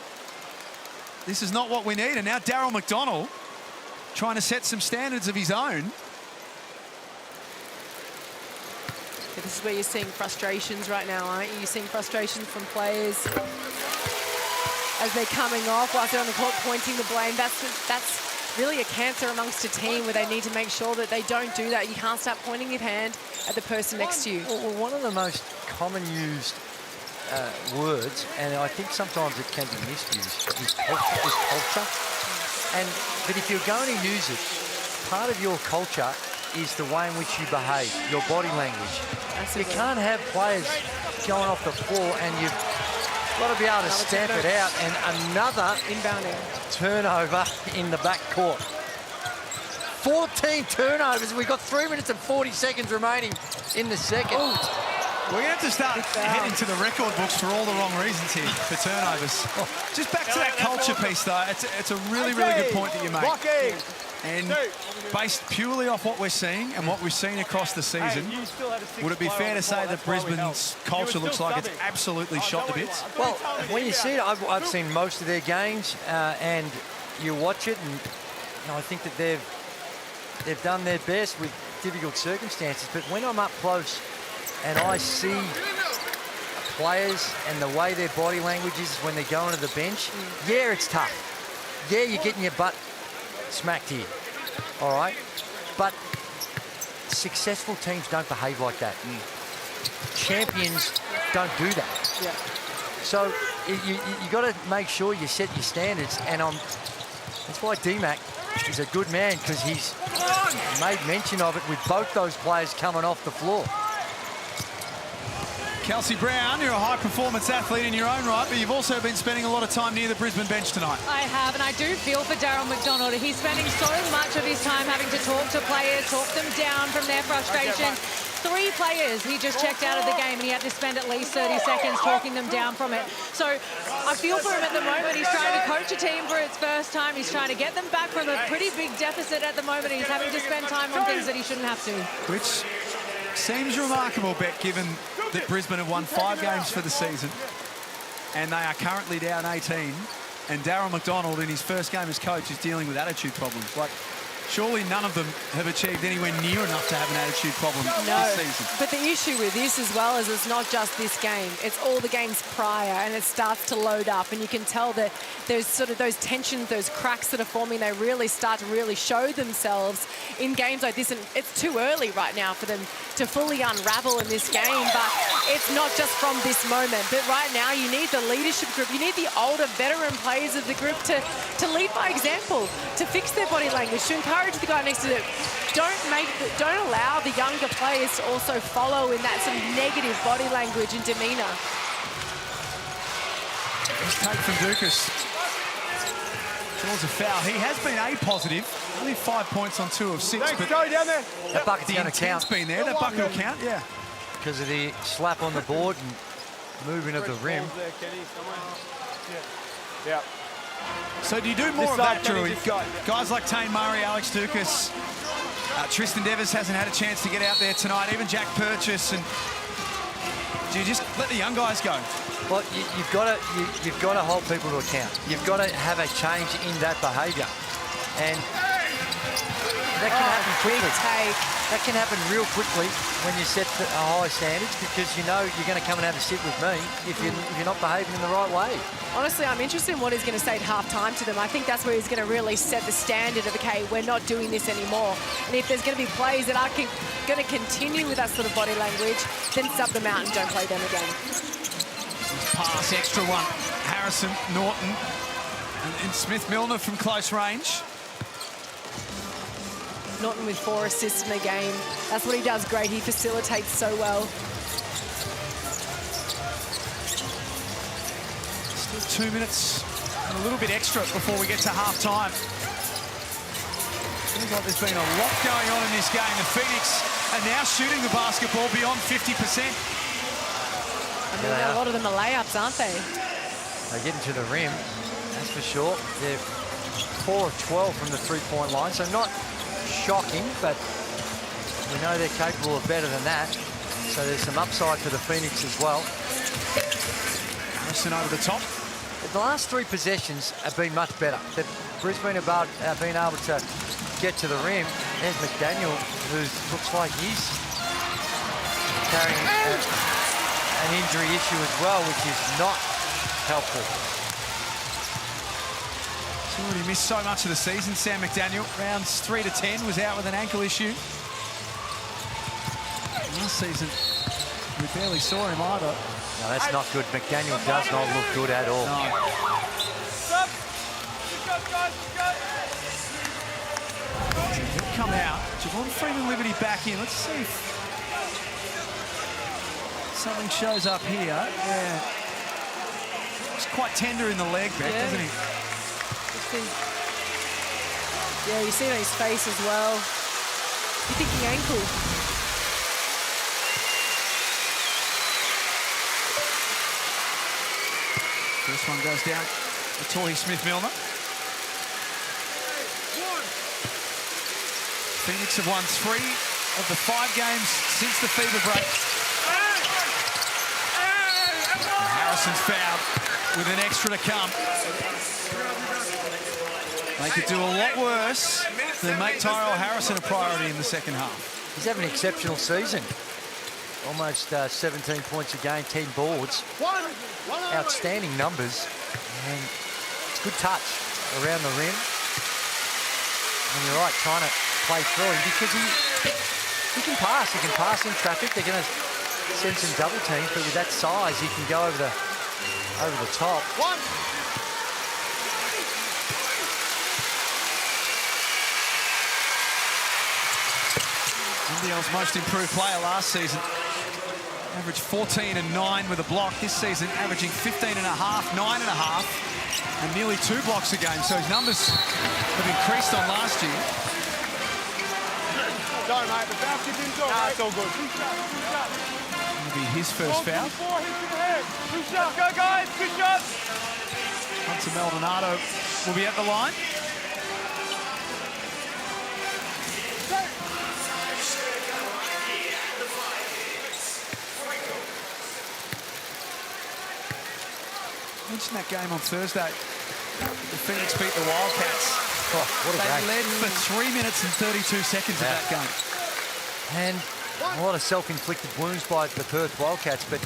this is not what we need. And now Daryl McDonald trying to set some standards of his own. This is where you're seeing frustrations right now, aren't you? You're seeing frustrations from players as they're coming off whilst they're on the court pointing the blame. That's really a cancer amongst a team where they need to make sure that they don't do that. You can't start pointing your hand at the person next to you. Well, one of the most common used words, and I think sometimes it can be misused, is culture. But if you're going to use it, part of your culture is the way in which you behave, your body language. You can't have players going off the floor and you've got to be able to stamp it out. And another inbounding turnover in the back court. 14 turnovers. We've got 3 minutes and 40 seconds remaining in the second. Ooh. We're going to have to start heading to the record books for all the wrong reasons here for turnovers. Just back to that culture piece, though. It's a really, really good point that you make. And based purely off what we're seeing and what we've seen across the season, would it be fair to say that Brisbane's culture looks like it's absolutely shot to bits? Well, when you see it, I've seen most of their games, and you watch it, and I think that they've done their best with difficult circumstances. But when I'm up close and I see players and the way their body language is when they go onto the bench, yeah, it's tough. Yeah, you're getting your butt smacked here, all right? But successful teams don't behave like that. Champions don't do that. Yeah. So you got to make sure you set your standards, and that's why D-Mac is a good man, because he's made mention of it with both those players coming off the floor. Kelsey Brown, you're a high-performance athlete in your own right, but you've also been spending a lot of time near the Brisbane bench tonight. I have, and I do feel for Daryl McDonald. He's spending so much of his time having to talk to players, talk them down from their frustration. 3 players he just checked out of the game, and he had to spend at least 30 seconds talking them down from it. So I feel for him at the moment. He's trying to coach a team for its first time. He's trying to get them back from a pretty big deficit at the moment. He's having to spend time on things that he shouldn't have to. Which seems remarkable, Bet, given that Brisbane have won 5 games for the season and they are currently down 18, and Daryl McDonald in his first game as coach is dealing with attitude problems. Like, surely none of them have achieved anywhere near enough to have an attitude problem this season. But the issue with this as well is it's not just this game. It's all the games prior, and it starts to load up, and you can tell that there's sort of those tensions, those cracks that are forming. They really start to really show themselves in games like this, and it's too early right now for them to fully unravel in this game, but it's not just from this moment. But right now you need the leadership group, you need the older veteran players of the group to lead by example, to fix their body language, to encourage the guy next to them. Don't allow the younger players to also follow in that sort of negative body language and demeanour. Let's take from Dukas. Draws a foul. He has been A positive. Only 5 points on 2 of 6. But down there. That bucket's the going to count. intent's been there. That bucket will count, yeah. Because of the slap on the board and moving of the rim. Yeah. So do you do more of that, Drew? Guys like Tane Murray, Alex Dukas, Tristan Devers hasn't had a chance to get out there tonight, even Jack Purchase, and do you just let the young guys go? Well, you've got to hold people to account. You've got to have a change in that behaviour. And That can happen quickly. Take. That can happen real quickly when you set a high standards, because you know you're going to come and have a sit with me if you're not behaving in the right way. Honestly, I'm interested in what he's going to say at half-time to them. I think that's where he's going to really set the standard of, okay, we're not doing this anymore. And if there's going to be plays that are going to continue with that sort of body language, then sub them out and don't play them again. Pass, extra one. Harrison, Norton, and Smith-Milner from close range. Norton with 4 assists in the game. That's what he does great. He facilitates so well. Still 2 minutes and a little bit extra before we get to half-time. Seems like there's been a lot going on in this game. The Phoenix are now shooting the basketball beyond 50%. I mean, a lot of them are layups, aren't they? They're getting to the rim, that's for sure. They're 4 of 12 from the three-point line, so not shocking, but we know they're capable of better than that. So there's some upside for the Phoenix as well. Harrison over the top. The last 3 possessions have been much better. Brisbane have been able to get to the rim. There's McDaniel, who looks like he's carrying an injury issue as well, which is not helpful. He's already missed so much of the season, Sam McDaniel. Rounds 3 to 10, was out with an ankle issue. Last season, we barely saw him either. No, that's not good. McDaniel does not look good at all. No. He'll come out. Javon Freeman-Liberty back in. Let's see if something shows up here. Yeah. He's quite tender in the leg, Beck, Yeah. isn't he? Yeah, you see it on his face as well. You're thinking ankle. First one goes down to Torrey Smith-Milner. Phoenix have won 3 of the 5 games since the FIBA break. Harrison's fouled with an extra to come. They could do a lot worse than make Tyrell Harrison a priority in the second half. He's having an exceptional season. Almost 17 points a game, 10 boards. Outstanding numbers. And it's good touch around the rim. And you're right, trying to play through him because he can pass. He can pass in traffic. They're going to send some double teams, but with that size, he can go over the top. NBL's most improved player last season. Averaged 14 and 9 with a block. This season averaging 15 and a half, 9 and a half, and nearly 2 blocks a game. So his numbers have increased on last year. Sorry, mate, the basket's indoors. Nah, it's all good. It'll be his first foul. Good shot, go guys, good shot. Hunter Maldonado will be at the line. Mentioned that game on Thursday. The Phoenix beat the Wildcats. Oh, what a They game. led for 3 minutes and 32 seconds of that game. And a lot of self-inflicted wounds by the Perth Wildcats, but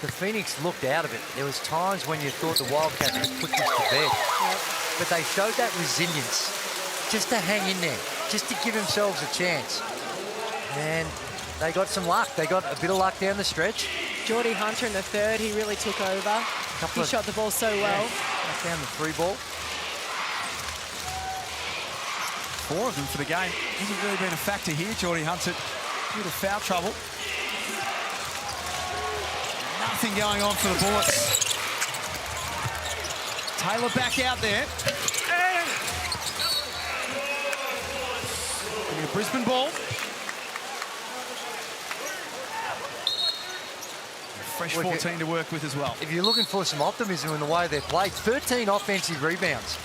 the Phoenix looked out of it. There was times when you thought the Wildcats would put this to bed. But they showed that resilience just to hang in there, just to give themselves a chance. And they got some luck. They got a bit of luck down the stretch. Geordie Hunter in the third, he really took over. He shot the ball so well. Knocked down the 3 ball. 4 of them for the game. Hasn't really been a factor here, Geordie Hunter. Bit of foul trouble. Nothing going on for the Bullets. Taylor back out there. A Brisbane ball. Fresh 14 to work with as well. If you're looking for some optimism in the way they're played, 13 offensive rebounds.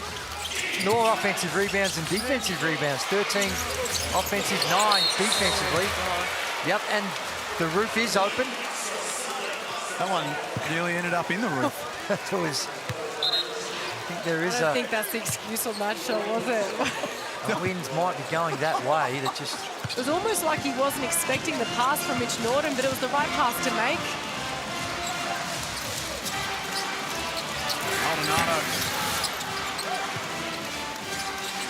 More offensive rebounds than defensive rebounds. 13 offensive, 9 defensively. Yep, and the roof is open. That one nearly ended up in the roof. That was think there is I don't think that's the excuse on that shot, was it? the winds might be going that way. That just It was almost like he wasn't expecting the pass from Mitch Norton, but it was the right pass to make. Maldonado.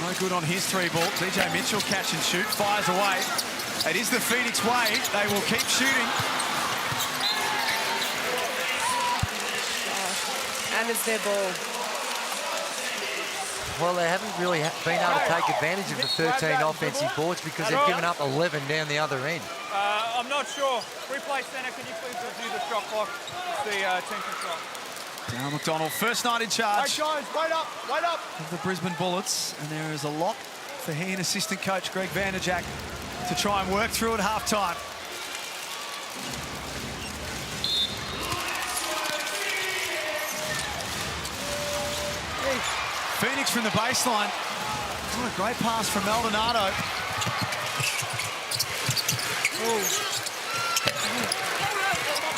No good on his three ball. DJ Mitchell catch and shoot, fires away. It is the Phoenix way. They will keep shooting. And it's their ball. well, they haven't really been able to take advantage of the 13 offensive boards because they've given up 11 down the other end. I'm not sure. Replay centre, can you please review the shot clock? The team control. Darryl McDonald, first night in charge. Hey, guys, wait up, wait up. Of the Brisbane Bullets, and there is a lot for he and assistant coach Greg Vanderjack to try and work through at halftime. Phoenix from the baseline. Oh, a great pass from Maldonado.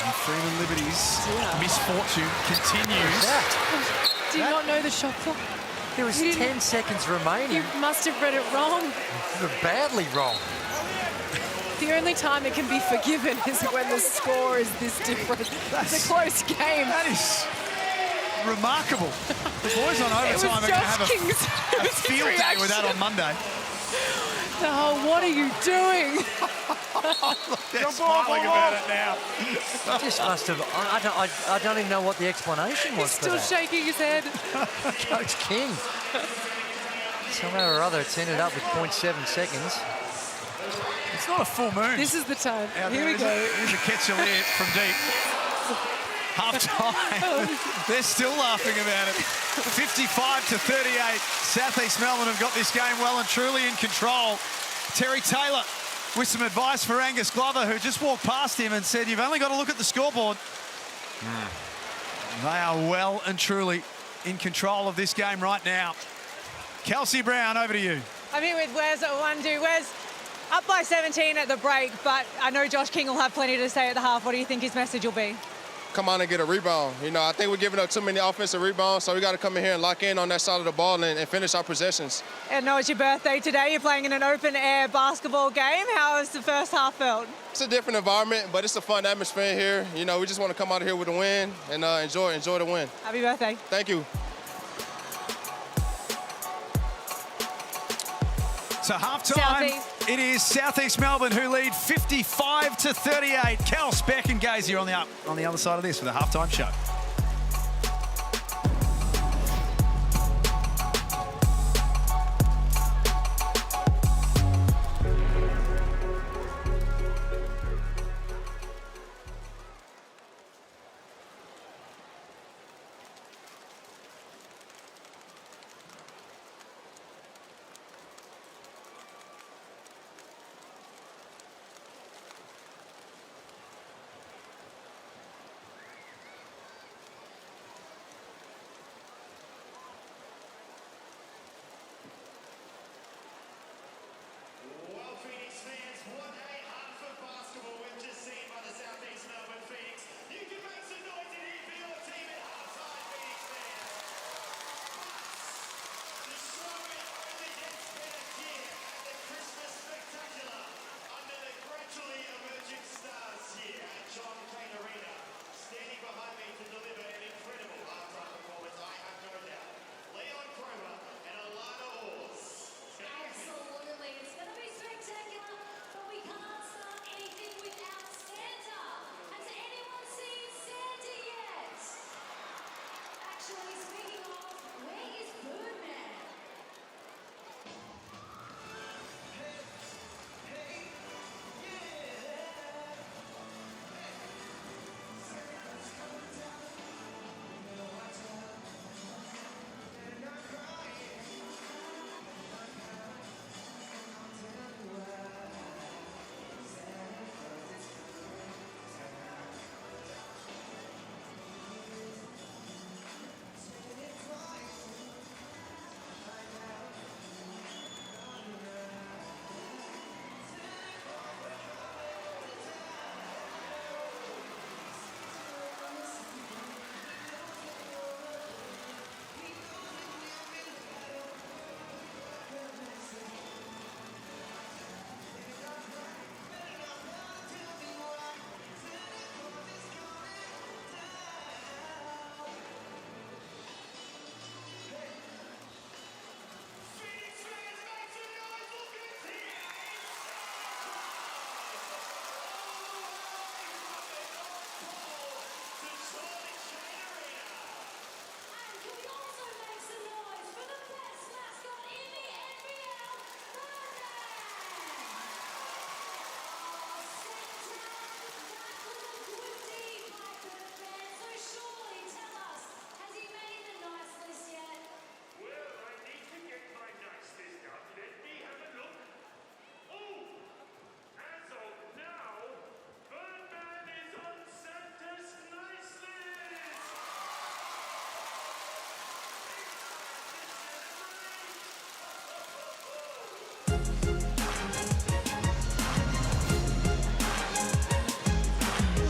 And Freeman Liberty's misfortune continues. Do you not know the shot clock? There was 10 seconds remaining. You must have read it wrong. Badly wrong. The only time it can be forgiven is when the score is this different. It's a close game. That is remarkable. The boys on It was overtime are going to have Josh King's a field day with that on Monday. Oh, what are you doing? They're smiling about it now. Just must have. I don't even know what the explanation was. He's still for that. shaking his head. Coach King. Somehow or other, it's ended up with 0.7 seconds. It's not a full moon. This is the time. Out Here there. we go. Here's a catch from deep. Half time. They're still laughing about it. 55-38. Southeast Melbourne have got this game well and truly in control. Terry Taylor with some advice for Angus Glover, who just walked past him and said, "You've only got to look at the scoreboard." They are well and truly in control of this game right now. Kelsey Brown, over to you. I'm here with Wes at Wundu. Wes, up by 17 at the break, but I know Josh King will have plenty to say at the half. What do you think his message will be? Come on and get a rebound. You know, I think we're giving up too many offensive rebounds, so we got to come in here and lock in on that side of the ball and finish our possessions. I know it's your birthday today. You're playing in an open-air basketball game. How has the first half felt? It's a different environment, but it's a fun atmosphere in here. You know, we just want to come out of here with a win and enjoy the win. Happy birthday. Thank you. So halftime, Southeast. it is Southeast Melbourne who lead 55-38. Kels, Beck and Gazier on the other side of this for the halftime show.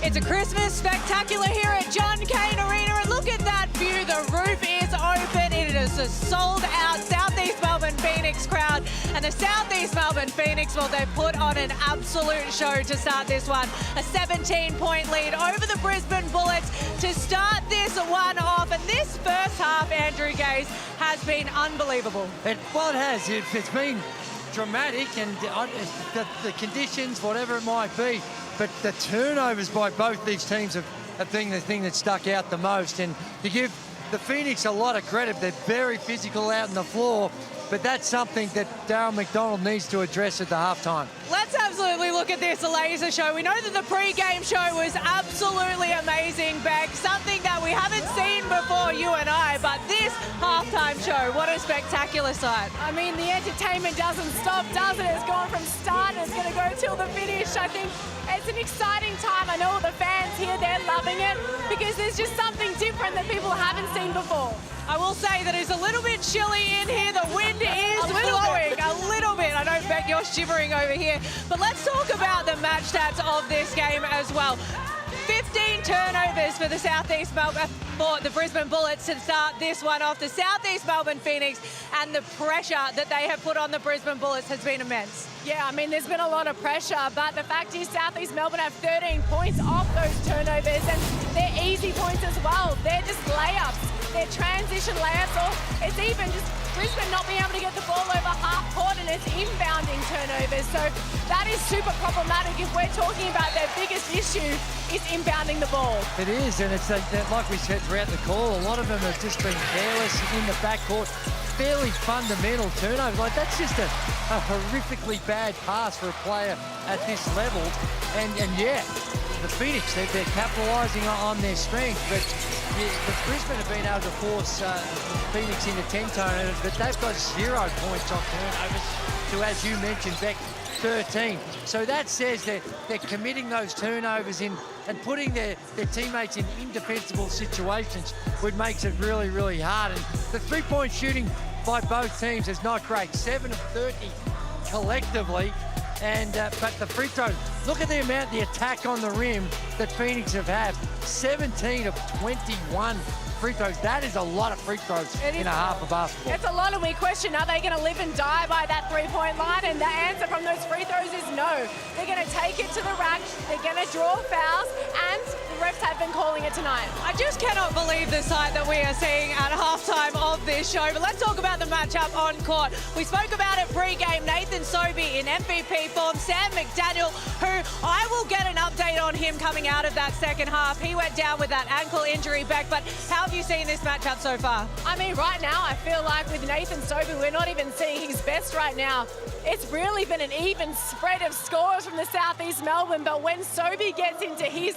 It's a Christmas spectacular here at John Cain Arena, and look at that view. The roof is open. It is a sold-out Southeast Melbourne Phoenix crowd, and the Southeast Melbourne Phoenix, well, they put on an absolute show to start this one. A 17-point lead over the Brisbane Bullets to start this one off, and this first half, Andrew Gaze, has been unbelievable. It has. It's been dramatic, and the conditions, whatever it might be, but the turnovers by both these teams have been the thing that stuck out the most. And to give the Phoenix a lot of credit, they're very physical out on the floor, but that's something that Darryl McDonald needs to address at the halftime. Let's absolutely look at this laser show. We know that the pre-game show was absolutely amazing, Beck. Something that we haven't seen before, you and I, but this halftime show, what a spectacular sight. I mean, the entertainment doesn't stop, does it? It's gone from start and it's going to go till the finish. I think it's an exciting time. I know all the fans here, they're loving it because there's just something different that people haven't seen before. I will say that it's a little bit chilly in here. The wind is blowing a little bit. I know, Beck, you're shivering over here. But let's talk about the match stats of this game as well. 15 turnovers for the Southeast Melbourne, for the Brisbane Bullets to start this one off. The Southeast Melbourne Phoenix, and the pressure that they have put on the Brisbane Bullets has been immense. Yeah, I mean, there's been a lot of pressure, but the fact is Southeast Melbourne have 13 points off those turnovers, and they're easy points as well. They're just layups. They're transition layups, or it's even just Brisbane not being able to get the ball over half court, and it's inbounding turnovers. So that is super problematic if we're talking about their biggest issue is inbounding the ball. It is, and it's like we said throughout the call, a lot of them have just been careless in the backcourt. Fairly fundamental turnovers. Like, that's just a horrifically bad pass for a player at this level. And yeah, the Phoenix, they're capitalising on their strength, but the Brisbane have been able to force Phoenix into 10 turnovers, but they've got 0 points off turnovers to, as you mentioned, Beck, 13. So that says that they're committing those turnovers in and putting their teammates in indefensible situations, which makes it really, really hard. And the three-point shooting by both teams is not great. 7 of 30 collectively. And but the free throws, look at the amount, the attack on the rim that Phoenix have had. 17 of 21 free throws. That is a lot of free throws in a half of basketball. It's a lot, and we question, are they going to live and die by that three-point line? And the answer from those free throws is no. They're going to take it to the rack, they're going to draw fouls, and the refs have been calling it tonight. I just cannot believe the sight that we are seeing at halftime of this show. But let's talk about the matchup on court. We spoke about it pre-game. Nathan Sobey in MVP form. Sam McDaniel, who I will get an update on him coming out of that second half. He went down with that ankle injury, Beck, but how have you seen this matchup so far? I mean, right now, I feel like with Nathan Sobey, we're not even seeing his best right now. It's really been an even spread of scores from the Southeast Melbourne, but when Sobey gets into his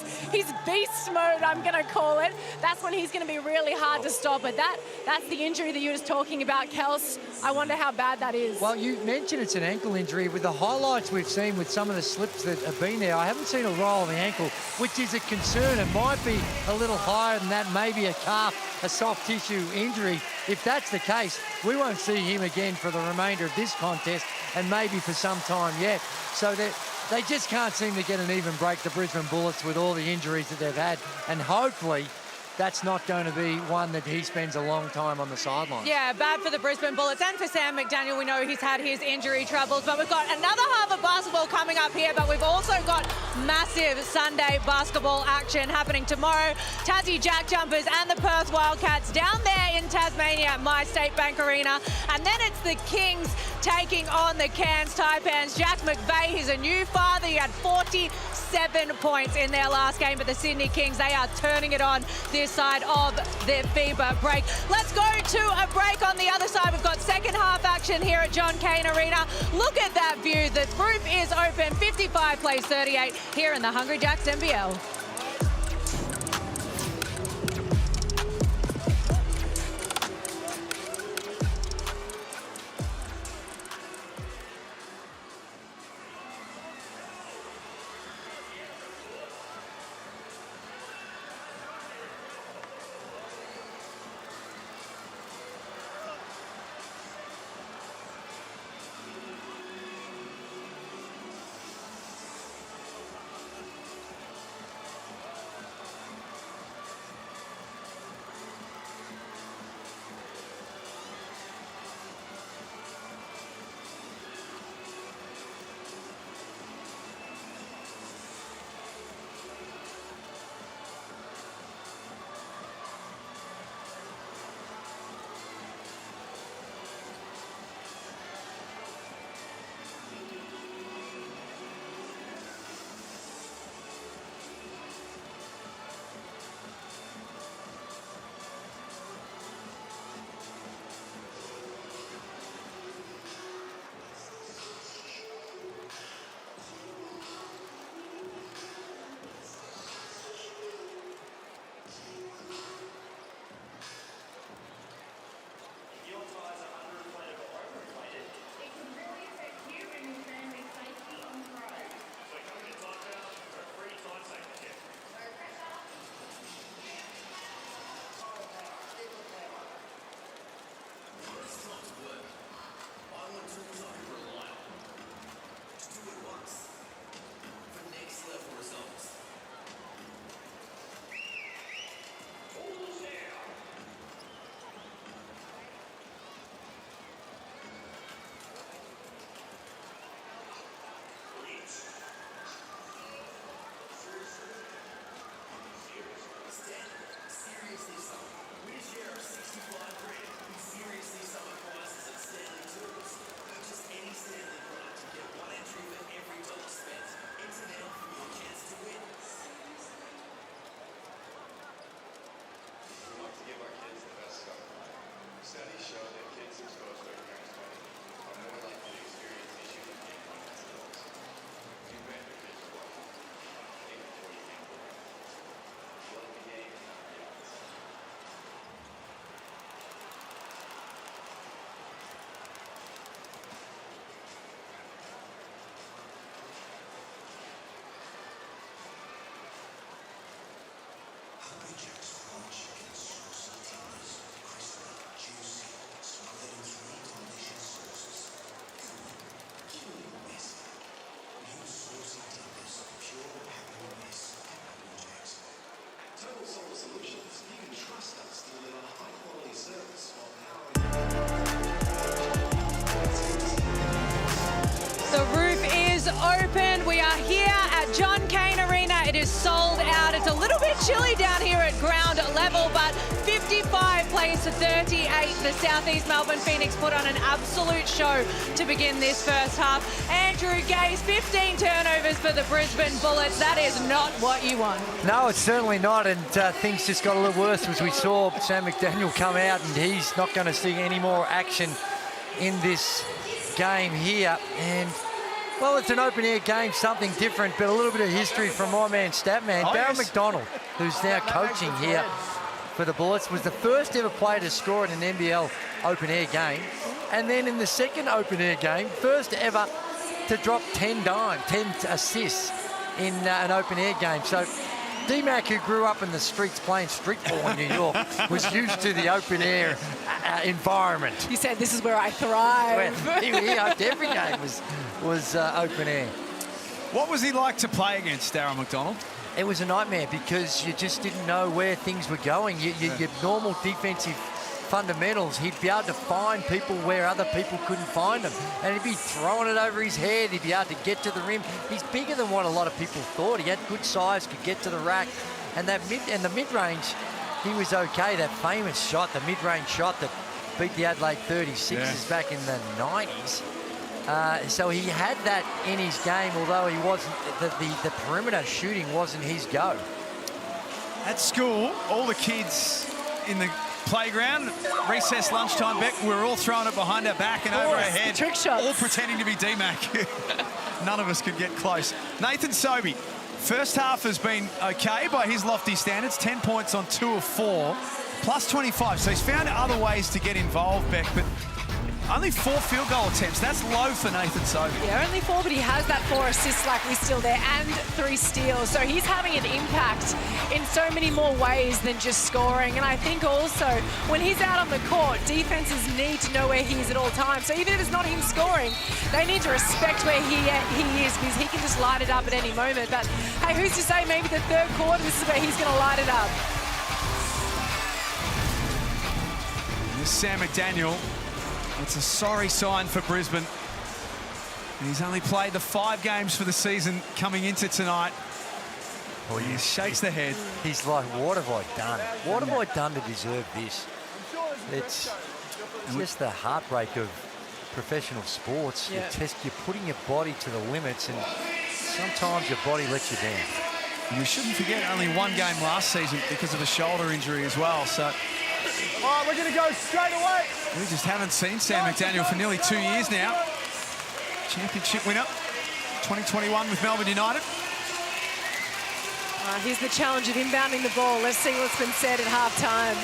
beast mode, I'm going to call it, that's when he's going to be really hard to stop. But that's the injury that you were just talking about, Kels. I wonder how bad that is. Well, you mentioned it's an ankle injury. With the highlights we've seen with some of the slips that have been there, I haven't seen a roll of the ankle, which is a concern. It might be a little higher than that, maybe a calf, a soft tissue injury. If that's the case, we won't see him again for the remainder of this contest and maybe for some time yet. So they just can't seem to get an even break, the Brisbane Bullets, with all the injuries that they've had. And hopefully that's not going to be one that he spends a long time on the sideline. Yeah, bad for the Brisbane Bullets and for Sam McDaniel. We know he's had his injury troubles, but we've got another half of basketball coming up here, but we've also got massive Sunday basketball action happening tomorrow. Tassie Jack Jumpers and the Perth Wildcats down there in Tasmania at My State Bank Arena. And then it's the Kings taking on the Cairns Taipans. Jack McVeigh, he's a new father. He had 47 points in their last game, but the Sydney Kings, they are turning it on this side of their FIBA break. Let's go to a break on the other side. We've got second half action here at John Cain Arena. Look at that view. The roof is open. 55 plays 38 here in the Hungry Jacks NBL. a little bit chilly down here at ground level, but 55 plays to 38. The Southeast Melbourne Phoenix put on an absolute show to begin this first half. Andrew Gaze, 15 turnovers for the Brisbane Bullets. That is not what you want. No, it's certainly not, and things just got a little worse as we saw Sam McDaniel come out, and he's not going to see any more action in this game here. And well, it's an open-air game, something different, but a little bit of history from my man, Statman. Darren McDonald, who's now coaching here for the Bullets, was the first ever player to score in an NBL open-air game. And then in the second open-air game, first ever to drop 10 assists in an open-air game. So D-Mac, who grew up in the streets playing street ball in New York, was used to the open-air environment. You said, this is where I thrive. Well, he hoped every game was open air. What was he like to play against, Darren McDonald? It was a nightmare because you just didn't know where things were going. Your normal defensive fundamentals, he'd be able to find people where other people couldn't find them. And he'd be throwing it over his head. He'd be able to get to the rim. He's bigger than what a lot of people thought. He had good size, could get to the rack. And the mid-range, he was okay. That famous shot, the mid-range shot that beat the Adelaide 36ers back in the 90s. So he had that in his game, although he wasn't, the perimeter shooting wasn't his go. At school, all the kids in the playground, recess, lunchtime, Beck, we're all throwing it behind our back and over our head. Trick shots. All pretending to be D-Mac. None of us could get close. Nathan Sobey, first half has been okay by his lofty standards, 10 points on 2 of 4, plus 25. So he's found other ways to get involved, Beck, but only 4 field goal attempts. That's low for Nathan Sobey. Yeah, only 4, but he has that 4 assists like we're still there and 3 steals. So he's having an impact in so many more ways than just scoring. And I think also when he's out on the court, defenses need to know where he is at all times. So even if it's not him scoring, they need to respect where he is, because he can just light it up at any moment. But hey, who's to say maybe the third quarter, this is where he's going to light it up. This is Sam McDaniel. It's a sorry sign for Brisbane. And he's only played the 5 games for the season coming into tonight. Well, he shakes the head. He's like, what have I done? What have I done to deserve this? It's just the heartbreak of professional sports. Yeah. You're putting your body to the limits, and sometimes your body lets you down. And we shouldn't forget only 1 game last season because of a shoulder injury as well. So All right, we're going to go straight away. we just haven't seen Sam McDaniel for nearly 2 years now. Championship winner, 2021 with Melbourne United. Here's the challenge of inbounding the ball. Let's see what's been said at halftime.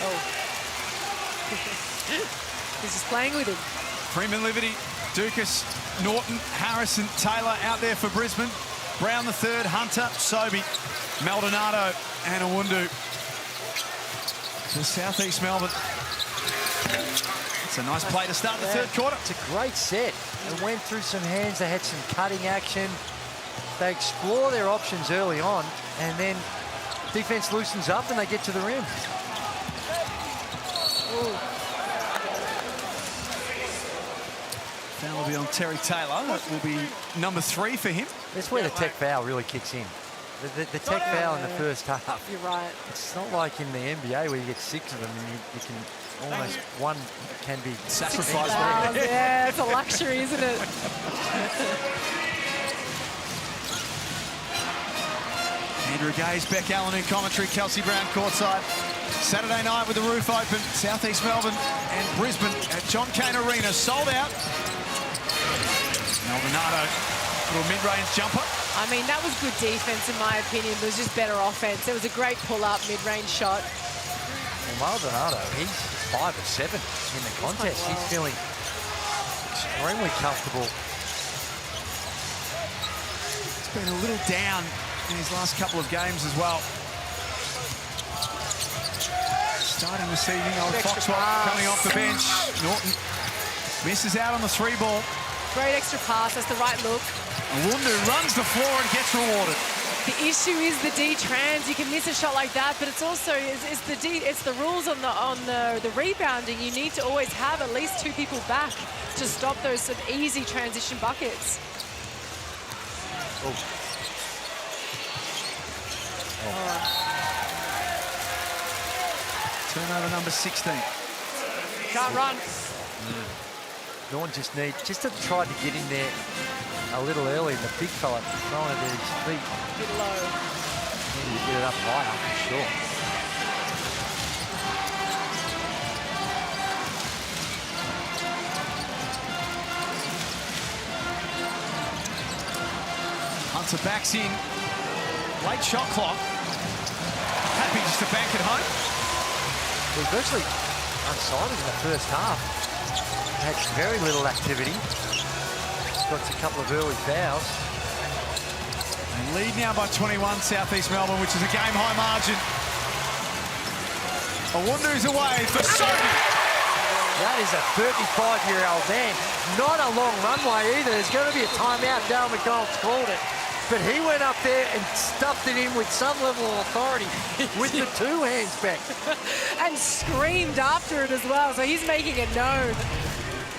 Oh. He's just playing with him. Freeman, Liberty, Dukas, Norton, Harrison, Taylor out there for Brisbane. Brown the third, Hunter, Sobey, Maldonado and Awundu. To Southeast Melbourne. It's a nice play to start the third quarter. It's a great set. They went through some hands. They had some cutting action. They explore their options early on, and then defense loosens up and they get to the rim. Foul will be on Terry Taylor. That will be number 3 for him. That's where the tech foul really kicks in. The tech foul in the first half. You're right. It's not like in the NBA where you get 6 of them and you can almost, one can be Sacrificed. Yeah, it's a luxury, isn't it? Andrew Gaze, Beck Allen in commentary, Kelsey Brown courtside. Saturday night with the roof open, Southeast Melbourne and Brisbane at John Cain Arena, sold out. Maldonado, little mid-range jumper. I mean, that was good defense in my opinion. It was just better offense. It was a great pull-up, mid-range shot. Well, Maldonado, he's 5 or 7 in the contest. He's feeling extremely comfortable. It's been a little down in his last couple of games as well. Starting this evening, old Foxwell coming off the bench. Norton misses out on the 3 ball. Great extra pass, that's the right look. Awundu runs the floor and gets rewarded. The issue is the D-trans. You can miss a shot like that, but it's also it's the rules on the rebounding. You need to always have at least 2 people back to stop those sort of easy transition buckets. Oh. O'Connell. Turnover number 16. Can't run. Norton just to try to get in there a little early. The big fella throwing it at his feet. A bit low. Needed to get it up higher, for sure. Hunter backs in. Late shot clock. Happy just to bank it home. He was virtually unsighted in the first half. Had very little activity. Got a couple of early fouls. And lead now by 21, Southeast Melbourne, which is a game-high margin. A Wunder's away for Sophie. That is a 35-year-old man. Not a long runway either. There's going to be a timeout. Darryl McDonald's called it. But he went up there and stuffed it in with some level of authority with the two hands back. And screamed after it as well, so he's making it known.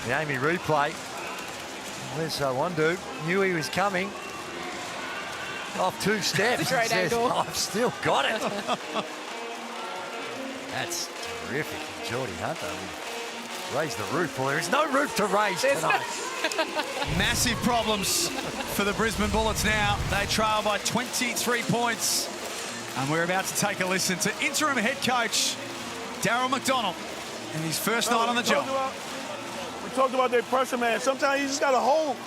The Amy replay. Where's Wundu? Knew he was coming. Off 2 steps. Great says, angle. I've still got it. That's terrific. Geordie Hunter. Raise the roof. Well, there is no roof to raise tonight. Massive problems for the Brisbane Bullets now. They trail by 23 points. And we're about to take a listen to interim head coach Darryl McDonald in his first night on the job. We talked about their pressure, man. Sometimes you just gotta hold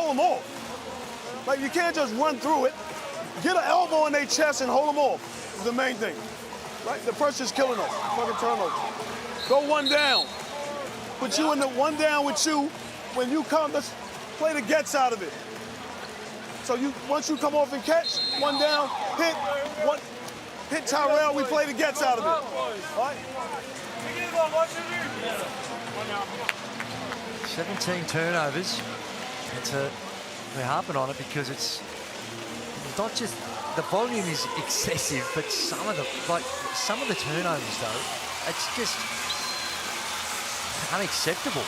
them off. Like, you can't just run through it. Get an elbow in their chest and hold them off is the main thing. Right? The pressure's killing them. Fucking turnover. Go one down. Put you in the one down with you. When you come, let's play the gets out of it. So once you come off and catch, one down, hit Tyrell, we play the gets out of it. All right? 17 turnovers. We're harping on it because it's not just the volume is excessive, but some of the turnovers though, it's just unacceptable.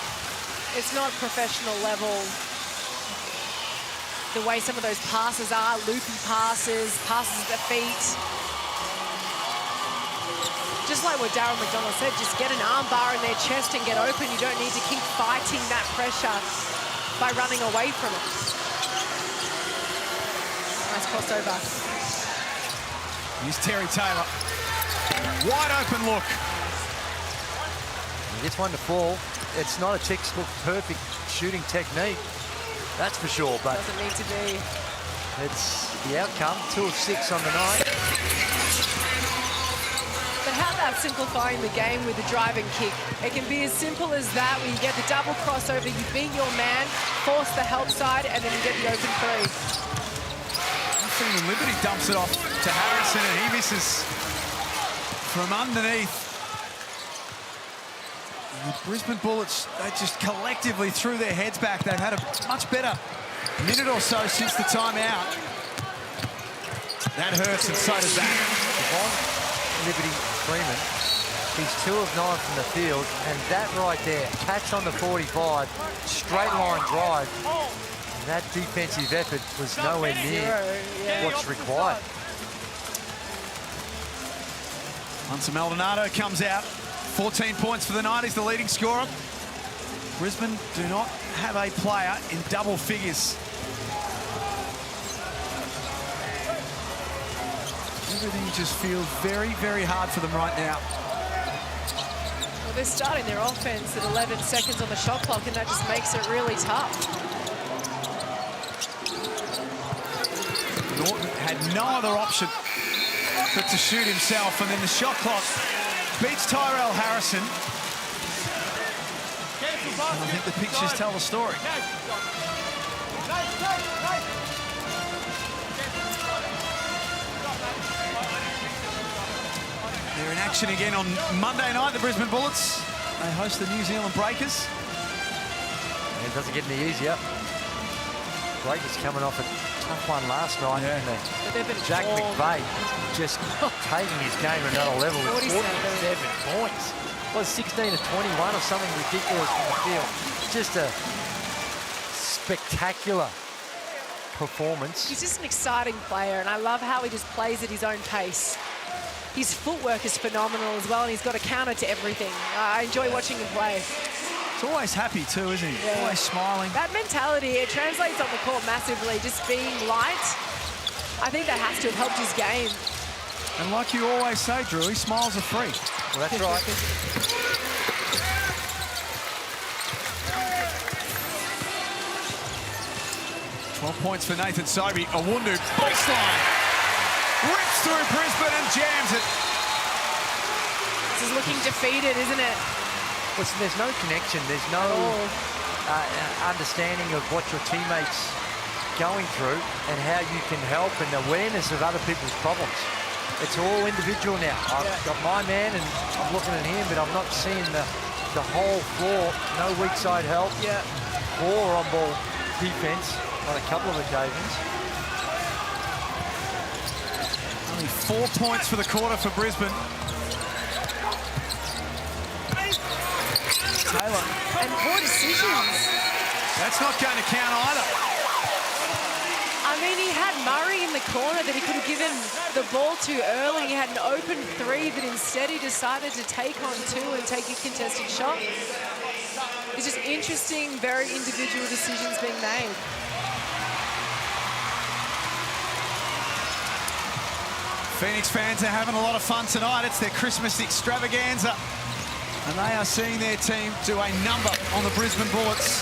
It's not professional level. The way some of those passes are, loopy passes at the feet. Just like what Darryl McDonald said, just get an arm bar in their chest and get open. You don't need to keep fighting that pressure by running away from it. Nice crossover. Here's Terry Taylor. Wide open look. He gets one to fall. It's not a textbook perfect shooting technique, that's for sure, but doesn't need to be. It's the outcome. 2 of 6 on the night. But how about simplifying the game with the drive and kick? It can be as simple as that, where you get the double crossover, you beat your man, force the help side, and then you get the open three. Liberty dumps it off to Harrison, and he misses from underneath. The Brisbane Bullets, they just collectively threw their heads back. They've had a much better minute or so since the timeout. That hurts, and so does that. Liberty Freeman, he's 2 of 9 from the field, and that right there, catch on the 45, straight line drive. And that defensive effort was nowhere near what's required. Hunter Maldonado comes out. 14 points for the night. He's the leading scorer. Brisbane do not have a player in double figures. Everything just feels very, very hard for them right now. Well, they're starting their offense at 11 seconds on the shot clock, and that just makes it really tough. Norton had no other option but to shoot himself, and then the shot clock beats Tyrell Harrison. And I think the pictures tell the story. They're in action again on Monday night, the Brisbane Bullets. They host the New Zealand Breakers. And it doesn't get any easier. Breakers coming off a tough one last night. Yeah. And Jack McVeigh just taking his game to another level with 47 points. It was 16 to 21 or something ridiculous from the field. Just a spectacular performance. He's just an exciting player, and I love how he just plays at his own pace. His footwork is phenomenal as well, and he's got a counter to everything. I enjoy watching him play. He's always happy too, isn't he? Yeah. Always smiling. That mentality, it translates on the court massively. Just being light, I think that has to have helped his game. And like you always say, Drew, he smiles are free. Well, that's right. 12 points for Nathan Sobey. Awundu, baseline. Rips through Brisbane and jams it. This is looking defeated, isn't it? Listen, there's no connection. There's no understanding of what your teammates going through and how you can help and awareness of other people's problems. It's all individual now. I've got my man and I'm looking at him, but I'm not seeing the whole floor. No weak side help. Yeah. Poor on-ball defense on a couple of occasions. Only 4 points for the quarter for Brisbane. Taylor. And poor decisions. That's not going to count either. I mean, he had Murray in the corner that he could have given the ball to early. He had an open three, but instead he decided to take on two and take a contested shot. It's just interesting, very individual decisions being made. Phoenix fans are having a lot of fun tonight. It's their Christmas extravaganza. And they are seeing their team do a number on the Brisbane Bullets.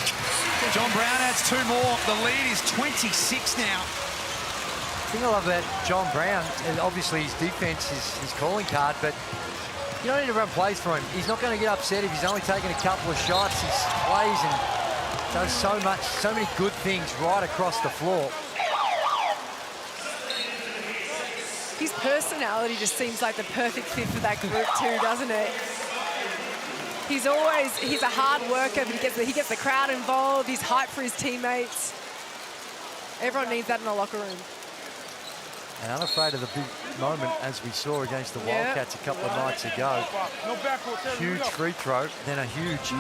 John Brown adds 2 more. The lead is 26 now. The thing I love about John Brown, and obviously his defense is his calling card, but you don't need to run plays for him. He's not going to get upset if he's only taking a couple of shots. He plays and does so many good things right across the floor. His personality just seems like the perfect fit for that group too, doesn't it? He's a hard worker, but he gets the crowd involved. He's hyped for his teammates. Everyone needs that in the locker room. And unafraid of the big moment, as we saw against the Wildcats a couple of nights ago. Huge free throw, then a huge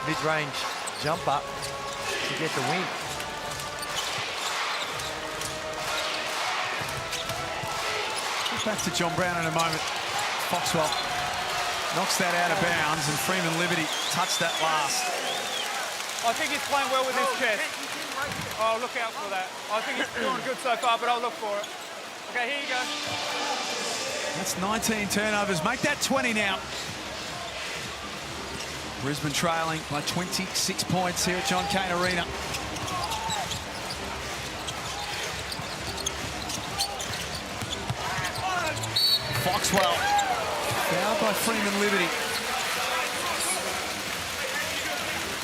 mid-range jumper to get the win. Back to John Brown in a moment. Foxwell knocks that out of bounds, and Freeman Liberty touched that last. I think he's playing well with his chest. Oh, look out for that. I think he's doing good so far, but I'll look for it. Okay, here you go. That's 19 turnovers. Make that 20 now. Brisbane trailing by 26 points here at John Cain Arena. Foxwell, fouled by Freeman Liberty.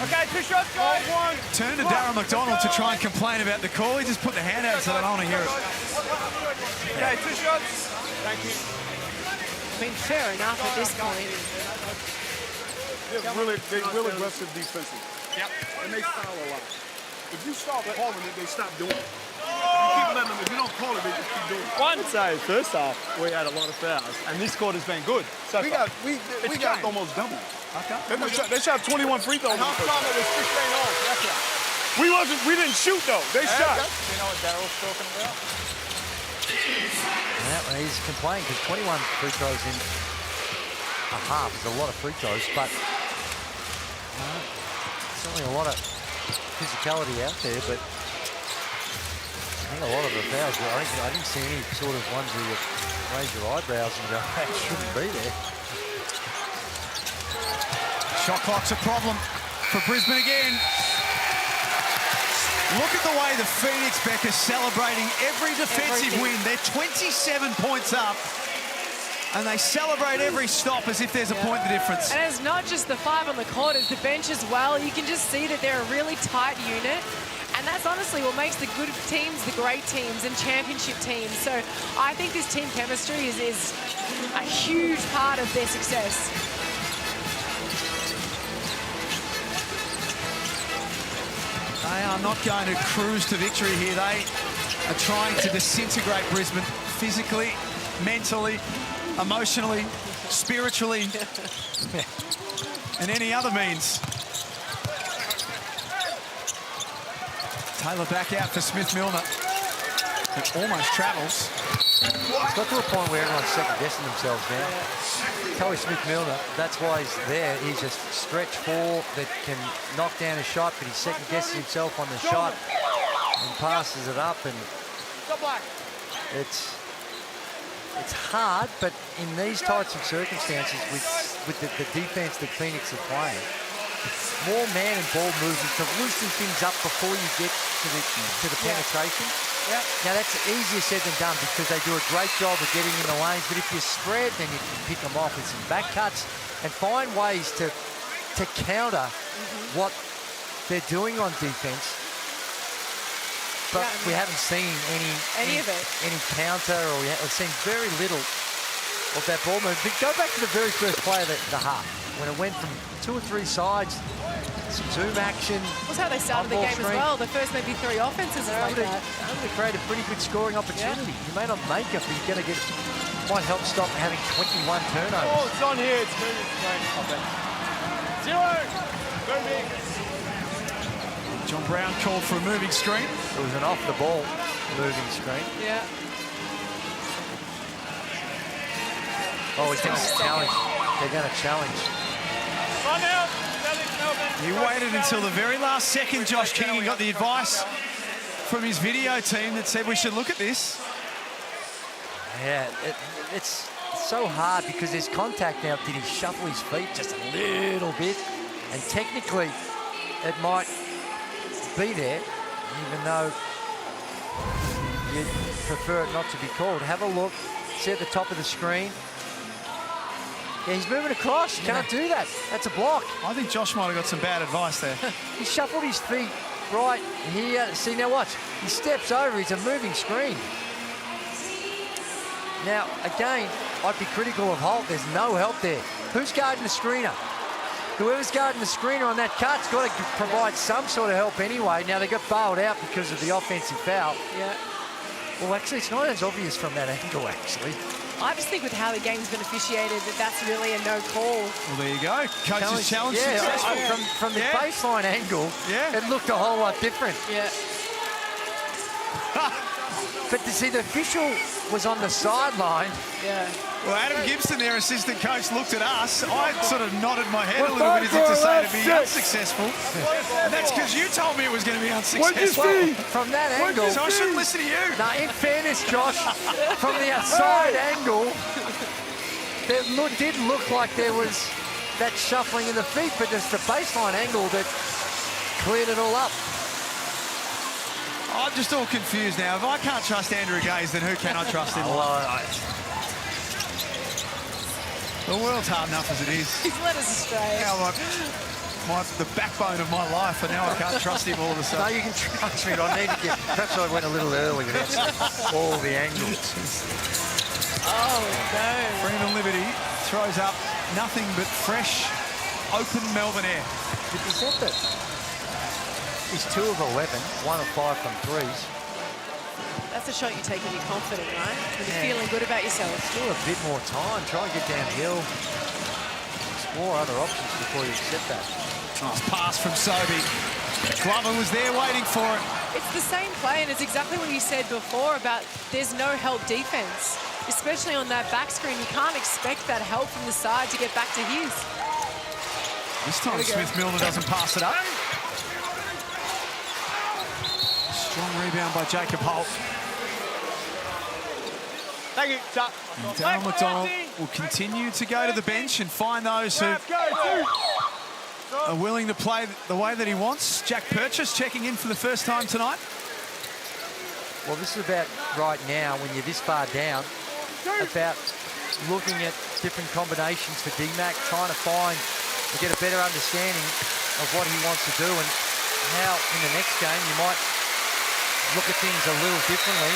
Okay, 2 shots, guys. Turn to Darryl McDonald to try and complain about the call. He just put the hand out so they don't want to hear it. Okay, 2 shots. Thank you. I mean, fair enough at this point. They're really aggressive defensively. Yep. And they foul a lot. If you start calling it, they stop doing it. You keep letting them, if you don't call it, they just keep doing it. I'd say first half we had a lot of fouls, and this quarter's been good. So we got almost double. Okay. They shot 21 free throws. Half time it was 15 off. That's right. We didn't shoot though. They shot. You know what Daryl's talking about? Yeah, he's complaining because 21 free throws in a half is a lot of free throws, but certainly a lot of physicality out there, but I think a lot of the fouls, I didn't see any sort of ones where you raise your eyebrows and go, that shouldn't be there. Shot clock's a problem for Brisbane again. Look at the way the Phoenix Beck is celebrating every defensive win. They're 27 points up, and they celebrate every stop as if there's a point the difference. And it's not just the 5 on the court, it's the bench as well. You can just see that they're a really tight unit. And that's honestly what makes the good teams the great teams and championship teams. So I think this team chemistry is a huge part of their success. They are not going to cruise to victory here. They are trying to disintegrate Brisbane physically, mentally, emotionally, spiritually, and any other means. Taylor back out for Smith-Milner. It almost travels. It's got to a point where everyone's second-guessing themselves now. Kelly Smith-Milner, that's why he's there. He's a stretch four that can knock down a shot, but he's second-guessing himself on the shot and passes it up. And it's hard, but in these types of circumstances, with the defense that Phoenix are playing, more man and ball movement to loosen things up before you get to the penetration. Yep. Now that's easier said than done because they do a great job of getting in the lanes, but if you spread, then you can pick them off with some back cuts and find ways to counter what they're doing on defense. But we haven't seen any of it. Any counter, or we've seen very little of that ball movement. But go back to the very first play of the half, when it went from 2 or 3 sides, some zoom action. That's how they started the game as well. The first maybe 3 offenses is like that. Able to create a pretty good scoring opportunity. You may not make it, but you're going to get, might help stop having 21 turnovers. Oh, it's on here. It's moving straight. Zero. Moving. John Brown called for a moving screen. It was an off-the-ball moving screen. Yeah. Oh, he's going to challenge. They're going to challenge. Run out. He waited until the very last second, Josh King, and got the advice from his video team that said we should look at this. Yeah, it's so hard because there's contact now. Did he shuffle his feet just a little bit? And technically, it might be there, even though you'd prefer it not to be called. Have a look. See at the top of the screen. Yeah, he's moving across. You can't do that. That's a block. I think Josh might have got some bad advice there. He shuffled his feet right here. See, now watch. He steps over. He's a moving screen. Now, again, I'd be critical of Holt. There's no help there. Who's guarding the screener? Whoever's guarding the screener on that cut's got to provide some sort of help anyway. Now, they got bailed out because of the offensive foul. Yeah. Well, actually, it's not as obvious from that angle, actually. I just think with how the game's been officiated that's really a no call. Well, there you go. Coach's challenge yeah, successful. From the baseline angle, it looked a whole lot different. Yeah. But to see the official was on the sideline. Yeah. Well, Adam Gibson, their assistant coach, looked at us. I sort of nodded my head a little bit as if to say to be unsuccessful. And that's because you told me it was going to be unsuccessful. From that angle. So I shouldn't listen to you. Now, in fairness, Josh, from the outside angle, there did look like there was that shuffling in the feet, but it's the baseline angle that cleared it all up. I'm just all confused now. If I can't trust Andrew Gaze, then who can I trust in life? The world's hard enough as it is. He's led us astray. Now, the backbone of my life, and now I can't trust him all of a sudden. No, you can trust me. I need to get. Perhaps I went a little early with all the angles. Oh, no. Freeman Liberty throws up nothing but fresh, open Melbourne air. Is that the... He's 2 of 11, 1 of 5 from threes. That's a shot you take when you're confident, right? When you're feeling good about yourself. Still a bit more time. Try and get downhill. Explore other options before you accept that. Nice pass from Sobey. Glover was there waiting for it. It's the same play, and it's exactly what you said before about there's no help defense, especially on that back screen. You can't expect that help from the side to get back to his. This time Smith-Milner doesn't pass it up. Strong rebound by Jacob Holt. Thank you, Chuck. Darryl McDonald will continue to go to the bench and find those who are willing to play the way that he wants. Jack Purchase checking in for the first time tonight. Well, this is about right now, when you're this far down, about looking at different combinations for DMAC, trying to find and get a better understanding of what he wants to do and how in the next game you might look at things a little differently.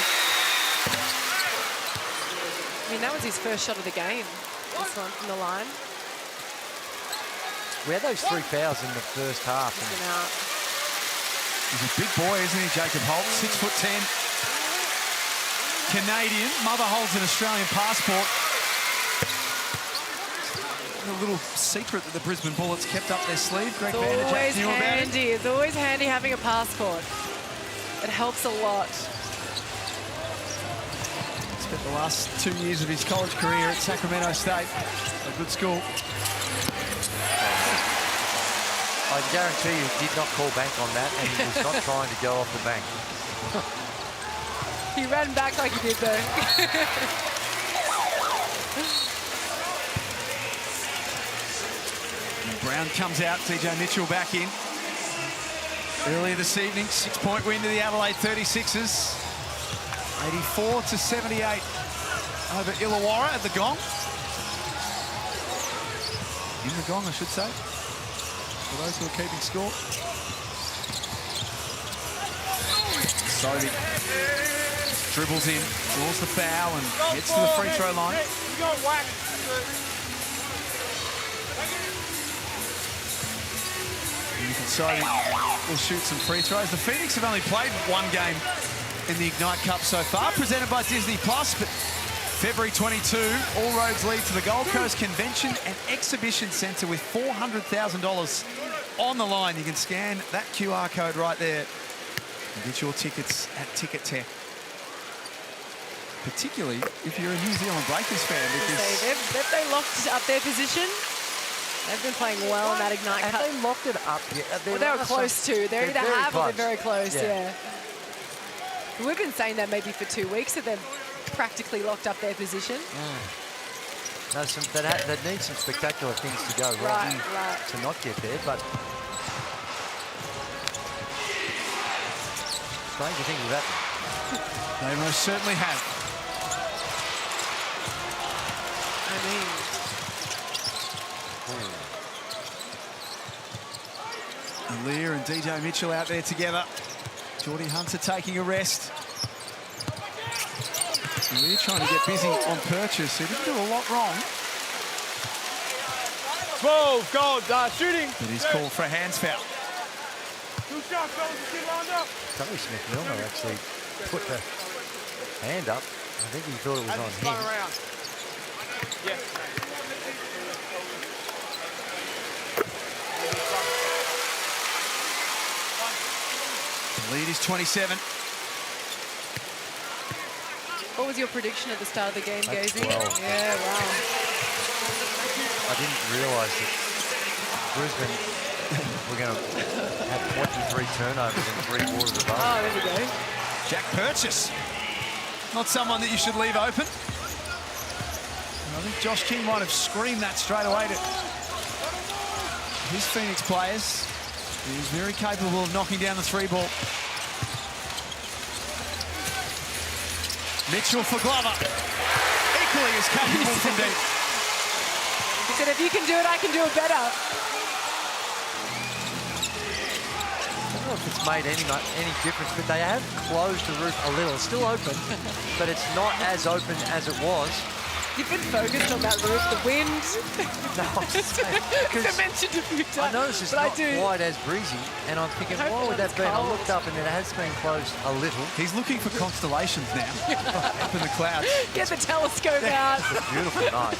I mean, that was his first shot of the game, this one from the line. We had those 3 fouls in the first half. He's a big boy, isn't he, Jacob Holt? 6'10". Canadian. Mother holds an Australian passport. A little secret that the Brisbane Bullets kept up their sleeve. Greg Vanderjack knew about it. It's always handy having a passport. It helps a lot. Spent the last 2 years of his college career at Sacramento State, a good school. I guarantee you he did not call bank on that, and he was not trying to go off the bank. He ran back like he did, though. Brown comes out, TJ Mitchell back in. Earlier this evening, 6-point win to the Adelaide 36ers. 84-78 over Illawarra at the Gong. In the Gong, I should say, for those who are keeping score. Sobey dribbles in, draws the foul and gets to the free throw line. Sobey will shoot some free throws. The Phoenix have only played one game in the Ignite Cup so far, presented by Disney+, but February 22, all roads lead to the Gold Coast Convention and Exhibition Centre with $400,000 on the line. You can scan that QR code right there and get your tickets at Ticket Tech. Particularly if you're a New Zealand Breakers fan, because They locked up their position. They've been playing well in that Ignite Cup. Have they locked it up yet? Well, they were close to. They either have or they're very close, yeah. We've been saying that maybe for 2 weeks, that they've practically locked up their position. No, they need some spectacular things to go right to not get there, but stranger things have happened. They most certainly have. I mean, Lear and DJ Mitchell out there together. Geordie Hunter taking a rest. Lear trying to get busy on purchase. He didn't do a lot wrong. 12 goals, shooting. But he's called for a hands foul. 2 shots, get lined up. Tony Smith-Milner actually put the hand up. I think he thought it was on him. Yes. The lead is 27. what was your prediction at the start of the game, Gazy? 12. Yeah, wow. I didn't realise that Brisbane were going to have 23 turnovers in 3/4 of the ball. Oh, there we go. Jack Purchase. Not someone that you should leave open. I think Josh King might have screamed that straight away to his Phoenix players. He's very capable of knocking down the 3-ball. Mitchell for Glover. Equally as capable from deep. He said, if you can do it, I can do it better. I don't know if it's made any difference, but they have closed the roof a little. It's still open, but it's not as open as it was. You've been focused on that roof, the wind. No, I mentioned a few times. I noticed it's not quite as breezy, and I'm thinking, why would that be? I looked up, and it has been closed a little. He's looking for constellations now, up in the clouds. Get the telescope out. It's a beautiful night.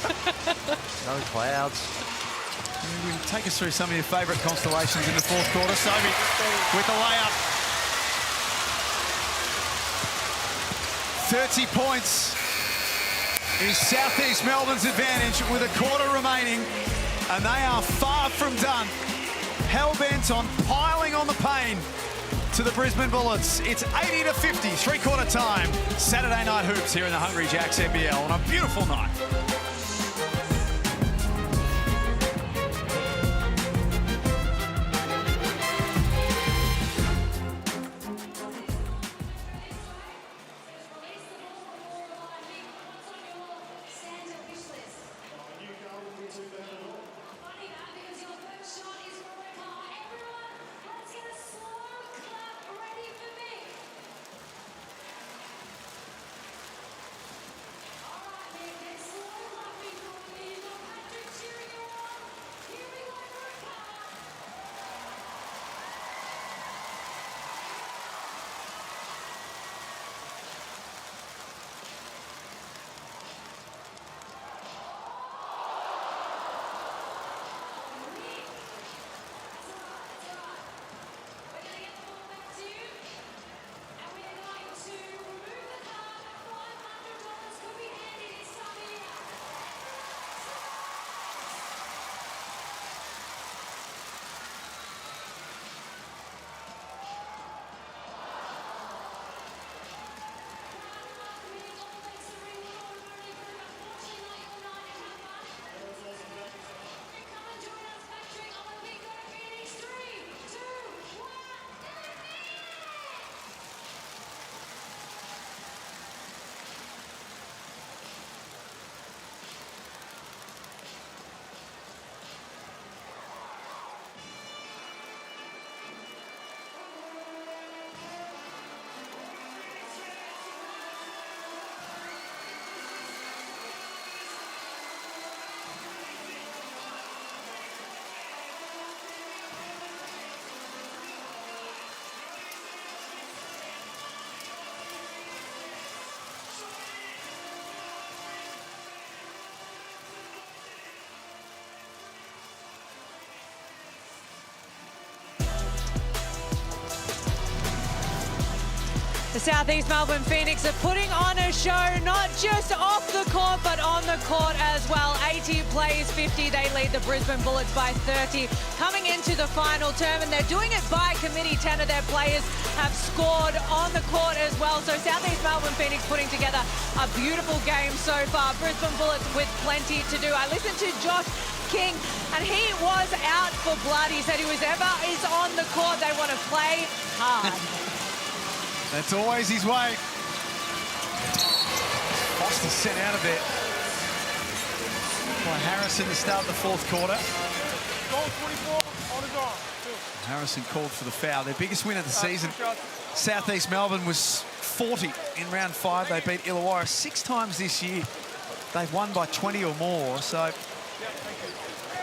No clouds. Take us through some of your favourite constellations in the fourth quarter. Sobey with the layup. 30 points is Southeast Melbourne's advantage with a quarter remaining, and they are far from done. Hell-bent on piling on the pain to the Brisbane Bullets. It's 80-50, three-quarter time. Saturday night hoops here in the Hungry Jacks NBL on a beautiful night. The Southeast Melbourne Phoenix are putting on a show, not just off the court, but on the court as well. 80 plays 50. They lead the Brisbane Bullets by 30. Coming into the final term, and they're doing it by committee. 10 of their players have scored on the court as well. So Southeast Melbourne Phoenix putting together a beautiful game so far. Brisbane Bullets with plenty to do. I listened to Josh King, and he was out for blood. He said whoever is on the court, they want to play hard. That's always his way. Foster sent out of there by Harrison to start the fourth quarter. Harrison called for the foul. Their biggest win of the season. Southeast Melbourne was 40 in round 5. They beat Illawarra 6 times this year. They've won by 20 or more. So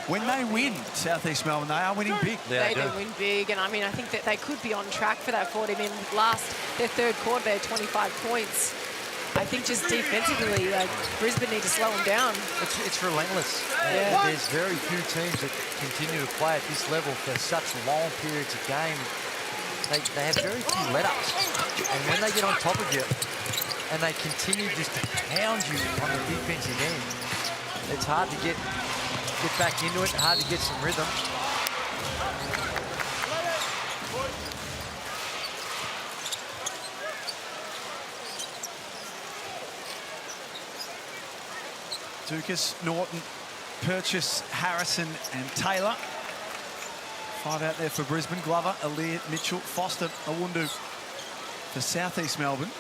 when they win, Southeast Melbourne, they are winning big. They do win big, and I mean, I think that they could be on track for that 40. I mean, their third quarter, they had 25 points. I think just defensively, Brisbane need to slow them down. It's relentless. Yeah. There's very few teams that continue to play at this level for such long periods of game. They have very few let-ups. And when they get on top of you and they continue just to pound you on the defensive end, it's hard to get back into it, hard to get some rhythm. Dukas, Norton, Purchase, Harrison and Taylor. 5 out there for Brisbane. Glover, Alir, Mitchell, Foster, Awundu for Southeast Melbourne.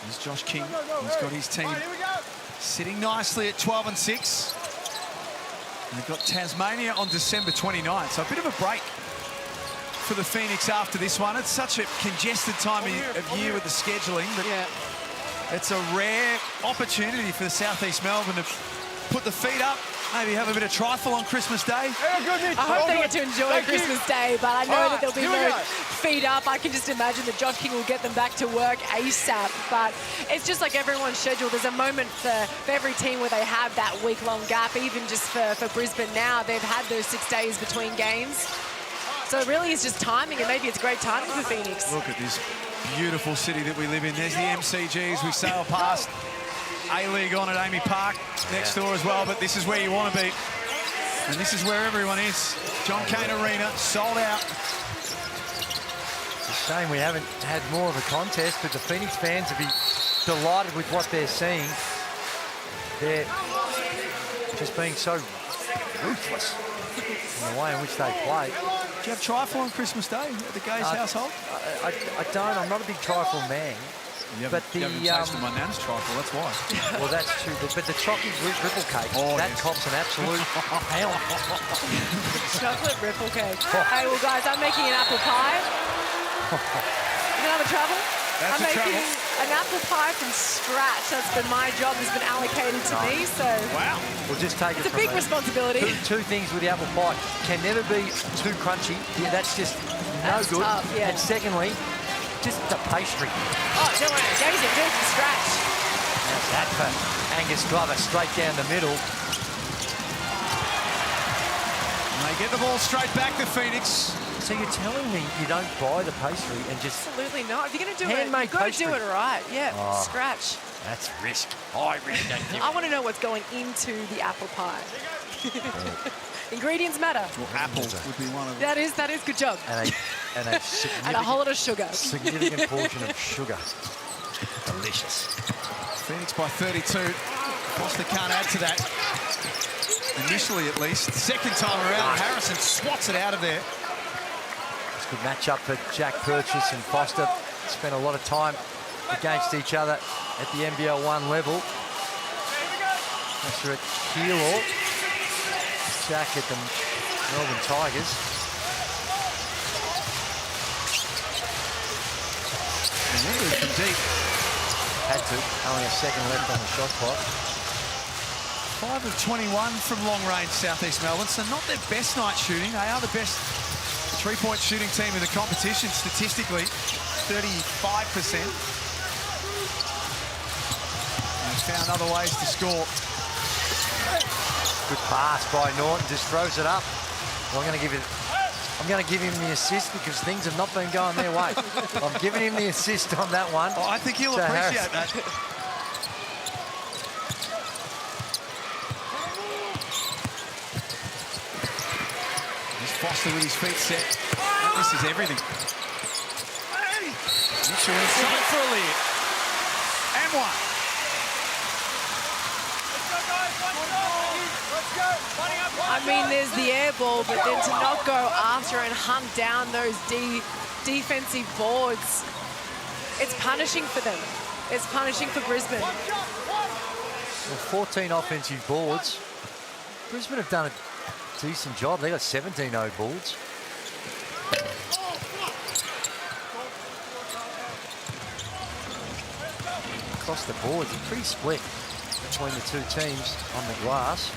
There's Josh King. He's got his team sitting nicely at 12 and 6. They've got Tasmania on December 29th, so a bit of a break for the Phoenix after this one. It's such a congested time of year with the scheduling, but it's a rare opportunity for the Southeast Melbourne to put the feet up, maybe have a bit of trifle on Christmas Day. I hope they get to enjoy Christmas Day, but I know that there'll be no feet up. I can just imagine that Josh King will get them back to work ASAP. But it's just like everyone's schedule. There's a moment for every team where they have that week-long gap. Even just for Brisbane now, they've had those 6 days between games. So it really is just timing, and maybe it's great timing for Phoenix. Look at this beautiful city that we live in. There's the MCG as we sail past. A-League on at Amy Park next door as well, but this is where you want to be. And this is where everyone is. John Cain Arena, sold out. It's a shame we haven't had more of a contest, but the Phoenix fans will be delighted with what they're seeing. They're just being so ruthless in the way in which they play. Do you have trifle on Christmas Day at the Gaze household? I don't. I'm not a big trifle man. You haven't tasted my nan's trifle, that's why. Well, that's true. But the chocolate ripple cake, that cops an absolute pound. Chocolate ripple cake. Hey, well, guys, I'm making an apple pie. Is that a trouble? I'm making an apple pie from scratch. That's been my job, has been allocated to me, so... Wow. We'll just take it It's a big responsibility. Two things with the apple pie. Can never be too crunchy. Yeah, that's just no good. Tough, yeah. And secondly, just the pastry. Oh, don't worry, Daisy, do it from scratch. That's that for Angus Glover, straight down the middle. And they get the ball straight back to Phoenix. So you're telling me you don't buy the pastry and just... Absolutely not. If you're going to do it, handmade you've got to pastry. do it right. Yeah, scratch. That's risk. High risk activity. I want to know what's going into the apple pie. Ingredients matter. Well, apple would be one of them. That is good job. And a And a whole lot of sugar. significant portion of sugar. Delicious. Phoenix by 32. Foster can't add to that. Initially, at least. Second time around, Harrison swats it out of there. It's a good matchup for Jack Purchase and Foster. Spent a lot of time against each other at the NBL 1 level. That's at Keilor. Jack at the Melbourne Tigers. Remember from deep. Had to. Only a second left on the shot clock. 5 of 21 from long range, Southeast Melbourne. So not their best night shooting. They are the best three-point shooting team in the competition statistically. 35%. They've found other ways to score. Good pass by Norton, just throws it up. I'm going to give it I'm going to give him the assist because things have not been going their way. I'm giving him the assist on that one. Oh, I think he'll appreciate that. Foster with his feet set. This is everything. Mitchell inside for a lead. And one. I mean, there's the air ball, but then to not go after and hunt down those defensive boards, it's punishing for them. It's punishing for Brisbane. Well, 14 offensive boards. Brisbane have done a decent job. They got 17 no boards. Across the boards, it's pretty split between the two teams on the glass.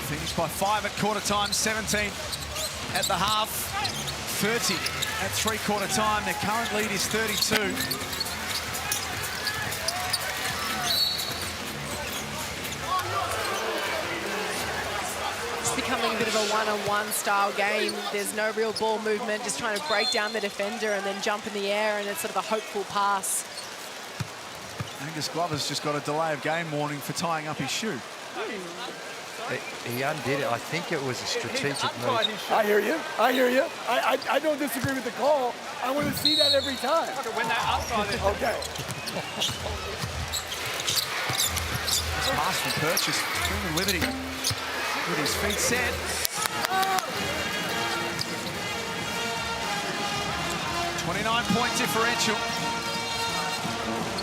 Finished by 5 at quarter time, 17 at the half, 30 at three-quarter time. Their current lead is 32. Becoming a bit of a one-on-one style game. There's no real ball movement, just trying to break down the defender and then jump in the air, and it's sort of a hopeful pass. Angus Glover's just got a delay of game warning for tying up his shoe. He undid it. I think it was a strategic move. I hear you. I hear you. I don't disagree with the call. I want to see that every time. When that outside is Okay. Pass from Purchase, bringing Liberty with his feet set. 29-point differential.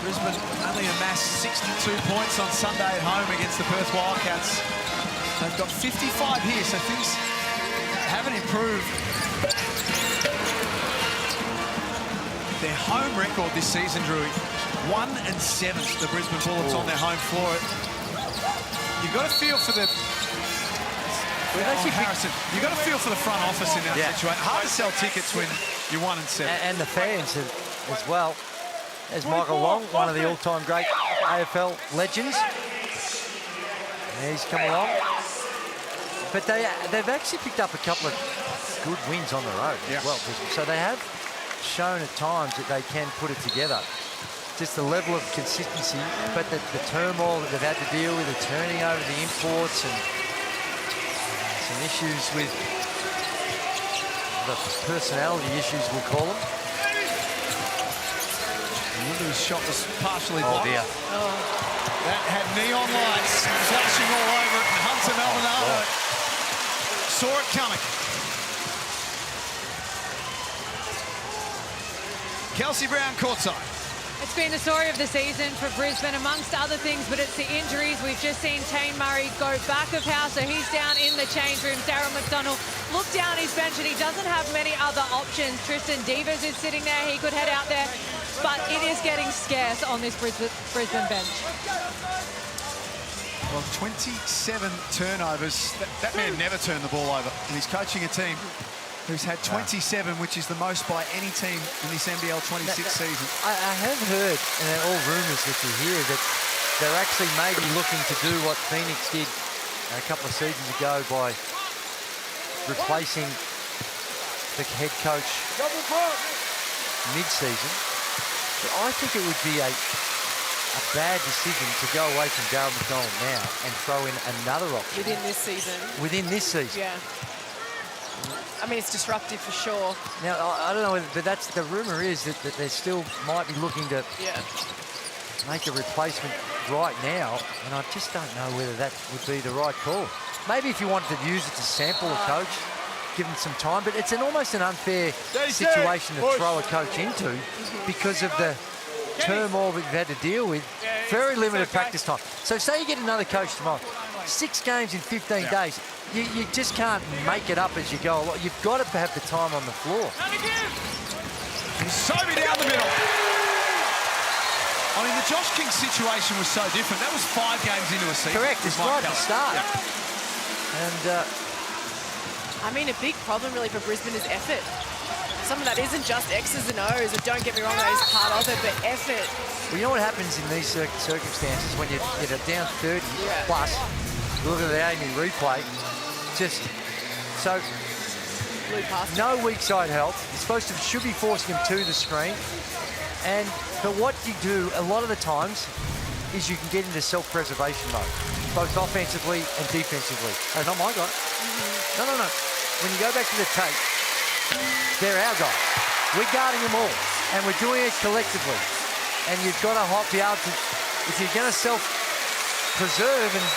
Brisbane only amassed 62 points on Sunday at home against the Perth Wildcats. They've got 55 here, so things haven't improved. Their home record this season, Drew, 1-7, the Brisbane Bullets on their home floor. You've got to feel for the Harrison. You've got to feel for the front office in that situation. Hard to sell tickets when you're 1-7. And the fans as well. There's Michael Long, one of the all-time great AFL legends. Yeah, he's come along. But they've actually picked up a couple of good wins on the road as well. So they have shown at times that they can put it together. Just the level of consistency, but the turmoil that they've had to deal with, the turning over the imports and some issues with the personality issues, we'll call them. Woody's shot was partially blocked. Oh dear. That had neon lights flashing all over it, and Hunter Maldonado saw it coming. Kelsey Brown courtside. It's been the story of the season for Brisbane, amongst other things, but it's the injuries. We've just seen Tane Murray go back of house, so he's down in the change room. Daryl McDonald looked down his bench, and he doesn't have many other options. Tristan Divas is sitting there. He could head out there, but it is getting scarce on this Brisbane bench. Well, 27 turnovers. That man never turned the ball over, and he's coaching a team who's had 27, which is the most by any team in this NBL26 season. I have heard, and they're all rumours that you hear, that they're actually maybe looking to do what Phoenix did a couple of seasons ago by replacing the head coach mid-season. But I think it would be a bad decision to go away from Daryl McDonald now and throw in another option. Within this season. Within this season. Yeah. I mean, it's disruptive for sure. Now, I don't know whether, but that's the rumour is that they still might be looking to make a replacement right now, and I just don't know whether that would be the right call. Maybe if you wanted to use it to sample a coach, give him some time, but it's almost an unfair situation to throw a coach into because of the turmoil that you've had to deal with. Very limited practice time. So say you get another coach tomorrow, 6 games in 15 days. You just can't make it up as you go. You've got to have the time on the floor. Sobey down the middle. I mean, the Josh King situation was so different. That was 5 games into a season. Correct, it's right at the start. And I mean, a big problem really for Brisbane is effort. Some of that isn't just X's and O's, and don't get me wrong, that is part of it, but effort. Well, you know what happens in these circumstances when you're down 30 plus, Look at the Amy replay. Just so no weak side help. You're should be forcing him to the screen. But what you do a lot of the times is you can get into self-preservation mode, both offensively and defensively. Oh, not my guy. No. When you go back to the tape, they're our guys. We're guarding them all, and we're doing it collectively. And you've got to be able to, if you're going to self-preserve and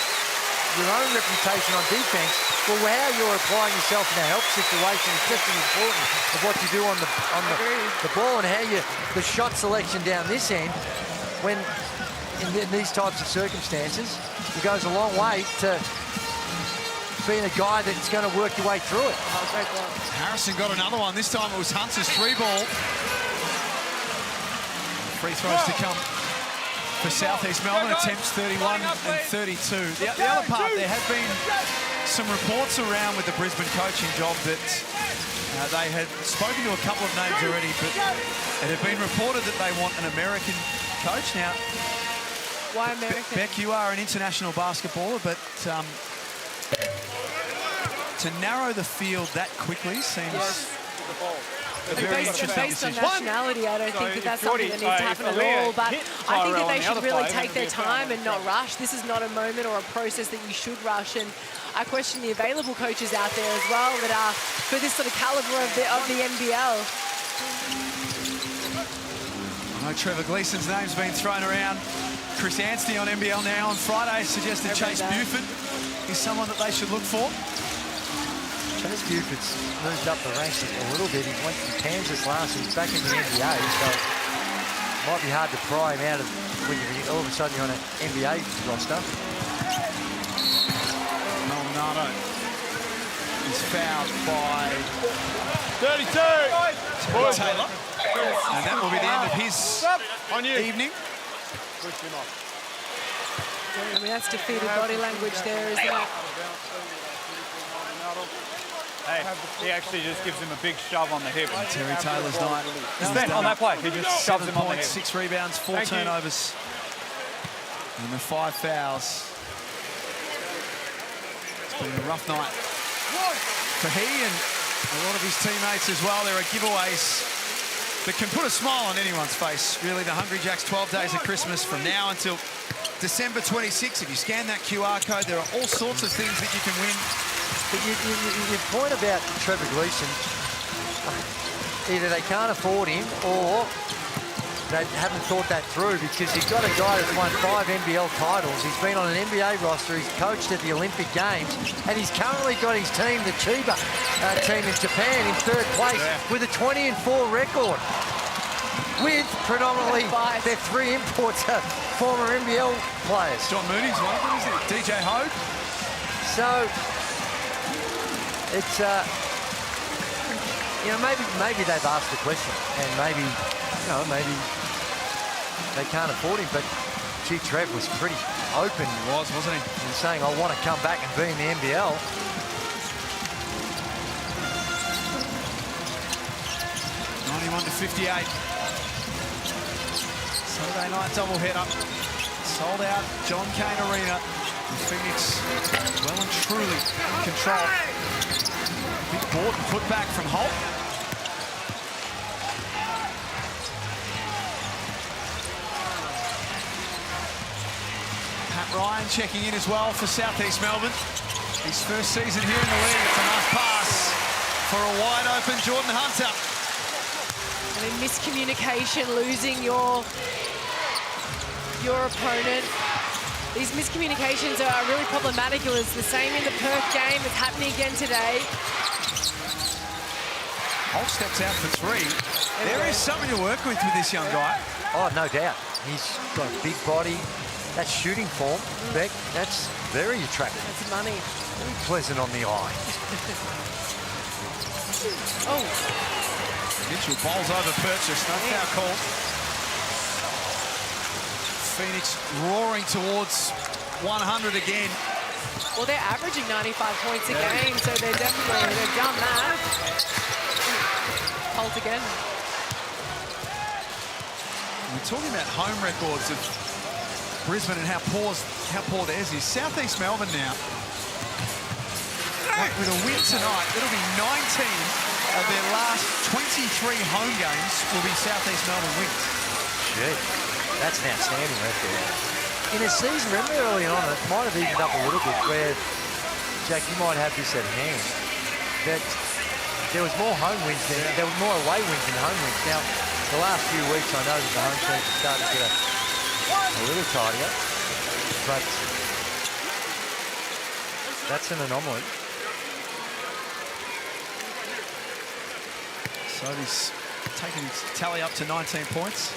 your own reputation on defense, well, how you're applying yourself in a help situation is just as important of what you do on the ball and how the shot selection down this end. When in these types of circumstances, it goes a long way to being a guy that's going to work your way through it. Harrison got another one. This time it was Hunter's free ball. Free throws to come for Southeast Melbourne. Attempts 31 and 32. The other part, there have been some reports around with the Brisbane coaching job that they had spoken to a couple of names already, but it had been reported that they want an American coach. Now, why American? Beck, you are an international basketballer, but to narrow the field that quickly seems a very interesting based on decision. nationality, I don't think that's something that needs to happen at all. But I think that they should really take their time and not rush. This is not a moment or a process that you should rush. And I question the available coaches out there as well that are for this sort of caliber of the NBL. I know Trevor Gleason's name's been thrown around. Chris Anstey on NBL Now on Friday suggested Chase Buford is someone that they should look for. Chase Buford's moved up the ranks a little bit. He went from Kansas last year. He's back in the NBA, so it might be hard to pry him out of when you're all of a sudden you're on an NBA roster. Maldonado is fouled by 32. Taylor. And that will be the end of his evening. I mean, that's defeated body language there, isn't it? Hey, he actually just gives him a big shove on the hip. Terry Taylor's night. On that play, he just shoves him on the hip. 6 rebounds, 4 turnovers, and the 5 fouls. It's been a rough night for he and a lot of his teammates as well. There are giveaways that can put a smile on anyone's face. Really, the Hungry Jacks 12 days of Christmas from now until December 26. If you scan that QR code, there are all sorts of things that you can win. But your point about Trevor Gleason, either they can't afford him or they haven't thought that through, because you've got a guy that's won 5 NBL titles. He's been on an NBA roster. He's coached at the Olympic Games, and he's currently got his team, the Chiba team in Japan, in 3rd place with a 20-4 record. With predominantly their 3 imports are former NBL players. John Mooney's one of them, isn't it? DJ Hogue. So it's you know, maybe they've asked the question, and maybe maybe they can't afford him. But gee, Trev was pretty open. He was, wasn't he? In saying, I want to come back and be in the NBL. 91-58. Saturday night doubleheader. Sold out John Cain Arena. And Phoenix well and truly in control. Big board and put back from Holt. Pat Ryan checking in as well for Southeast Melbourne. His first season here in the league. It's a nice pass for a wide open Jordan Hunter. I mean, miscommunication, losing your opponent. These miscommunications are really problematic. It was the same in the Perth game. It's happening again today. Holt steps out for 3. There is something to work with this young guy. Oh, no doubt. He's got a big body. That shooting form, Beck, that's very attractive. That's money. Very pleasant on the eye. Oh. Mitchell bowls over Purchase. No foul call. Phoenix roaring towards 100 again. Well, they're averaging 95 points a game, so they've done that. Holt again. We're talking about home records of Brisbane and how poor theirs is. Southeast Melbourne now, with a win tonight, it'll be 19 of their last 23 home games will be Southeast Melbourne wins. Gee, that's an outstanding record. In a season, remember early on, it might have evened up a little bit where, Jack, you might have this at hand, that there was more home wins than, there were more away wins than home wins. Now, the last few weeks, I know that the home teams are starting to get a little tidier, but that's an anomaly. So he's taking his tally up to 19 points.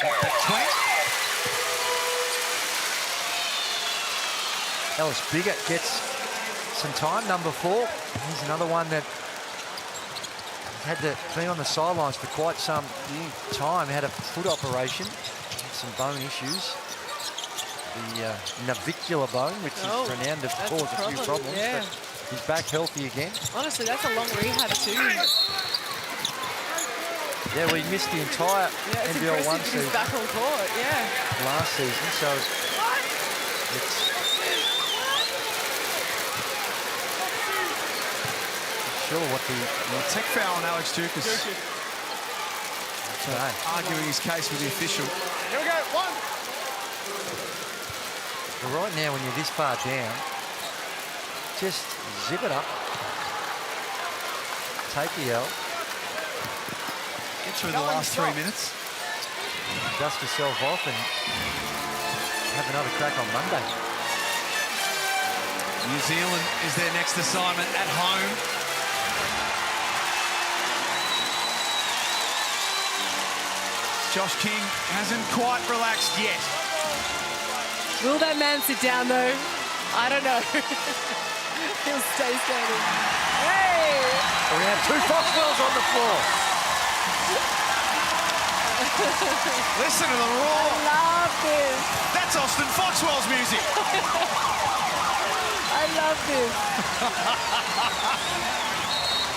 20. Ellis Biggett gets some time, number 4. He's another one that had to be on the sidelines for quite some time. Had a foot operation, some bone issues. The navicular bone, which is renowned to cause a few problems. Yeah. But he's back healthy again. Honestly, that's a long rehab too. Yeah, we missed the entire NBL 1 season. He's back on court, last season, so it's sure what the tech foul on Alex Dukas. Arguing his case with the official. Here we go, 1. But right now, when you're this far down, just zip it up. Take the L. Get through the last 3 minutes. Dust yourself off and have another crack on Monday. New Zealand is their next assignment at home. Josh King hasn't quite relaxed yet. Will that man sit down though? I don't know. He'll stay standing. Hey! We have 2 Foxwells on the floor. Listen to the roar. I love this. That's Austin Foxwell's music. I love this.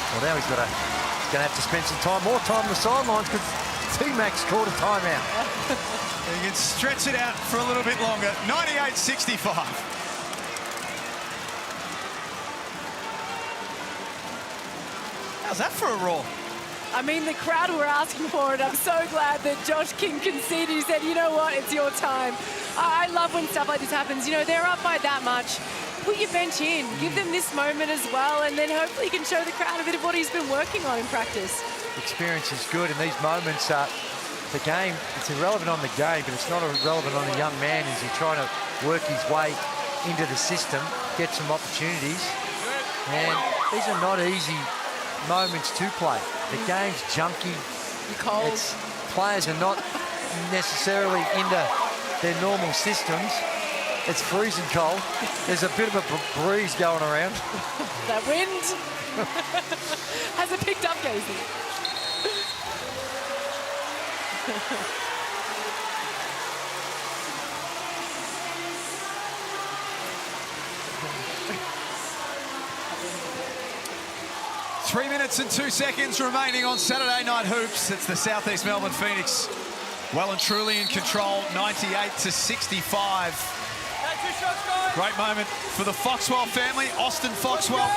Well, now he's going to have to spend some time, more time on the sidelines because T-Max called a timeout. He can stretch it out for a little bit longer. 98-65. How's that for a roar? I mean, the crowd were asking for it. I'm so glad that Josh King conceded. He said, you know what, it's your time. I love when stuff like this happens. You know, they're up by that much. Put your bench in. Give them this moment as well, and then hopefully you can show the crowd a bit of what he's been working on in practice. Experience is good, and these moments are the game. It's irrelevant on the game, but it's not irrelevant on the young man as he's trying to work his way into the system, get some opportunities. And these are not easy moments to play. The game's junky. Cold. Players are not necessarily into their normal systems. It's freezing cold. There's a bit of a breeze going around. That wind has it picked up, Casey? 3 minutes and 2 seconds remaining on Saturday Night Hoops. It's the Southeast Melbourne Phoenix well and truly in control, 98-65. Great moment for the Foxwell family. Austin Foxwell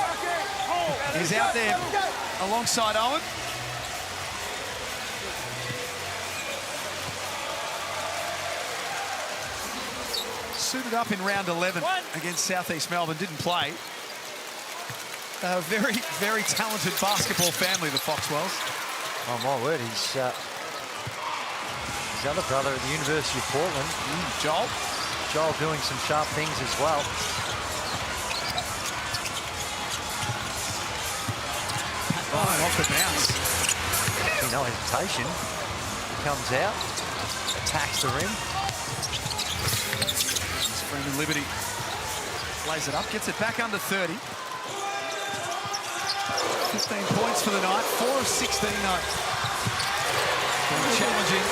is out there alongside Owen. Suited up in round 11 against Southeast Melbourne, didn't play. A very, very talented basketball family, the Foxwells. Oh, my word, his other brother at the University of Portland. Joel doing some sharp things as well. Oh, off the bounce. No hesitation. Comes out, attacks the rim. Freeman Liberty lays it up, gets it back under 30. 15 points for the night, 4 of 16 though. Challenging.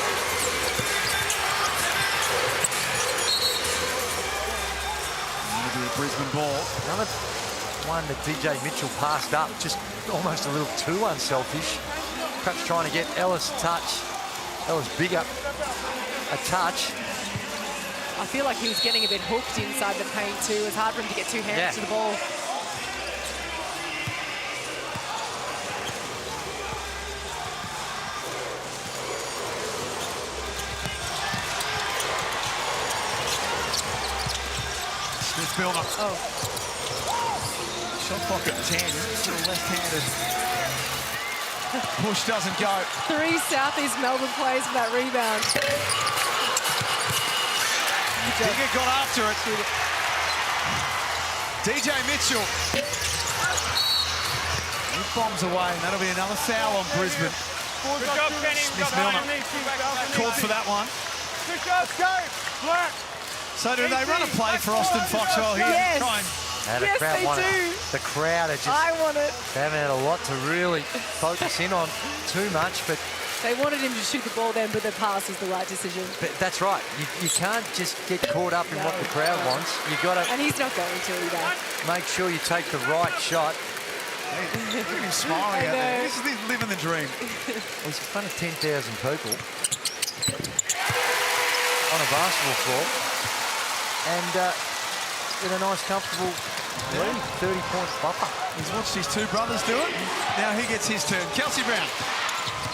It'll be a Brisbane ball. Another one that DJ Mitchell passed up, just almost a little too unselfish. Perhaps trying to get Ellis Biggett a touch. I feel like he was getting a bit hooked inside the paint too. It was hard for him to get two hands to the ball. Smith-Milner. Oh. Shot clock at 10. Still left-handed. Push doesn't go. 3 Southeast Melbourne players for that rebound. Digger got after it. DJ Mitchell. He bombs away, and that'll be another foul on Brisbane. Good job, Kenny. Smith-Milner called for that one. Good job, Scope. Black. So do they run a play for Austin Foxwell here? Yes. Try and Yes, they do. The crowd are just... I want it. They haven't had a lot to really focus in on too much, but... They wanted him to shoot the ball then, but the pass is the right decision. But that's right. You can't just get caught up in what the crowd wants. You got to... And he's not going to either. Make sure you take the right shot. look at him smiling out there. He's living the dream. He's in front of 10,000 people on a basketball floor. And with a nice, comfortable lead, 30-point buffer. He's watched his two brothers do it. Now he gets his turn. Kelsey Brown.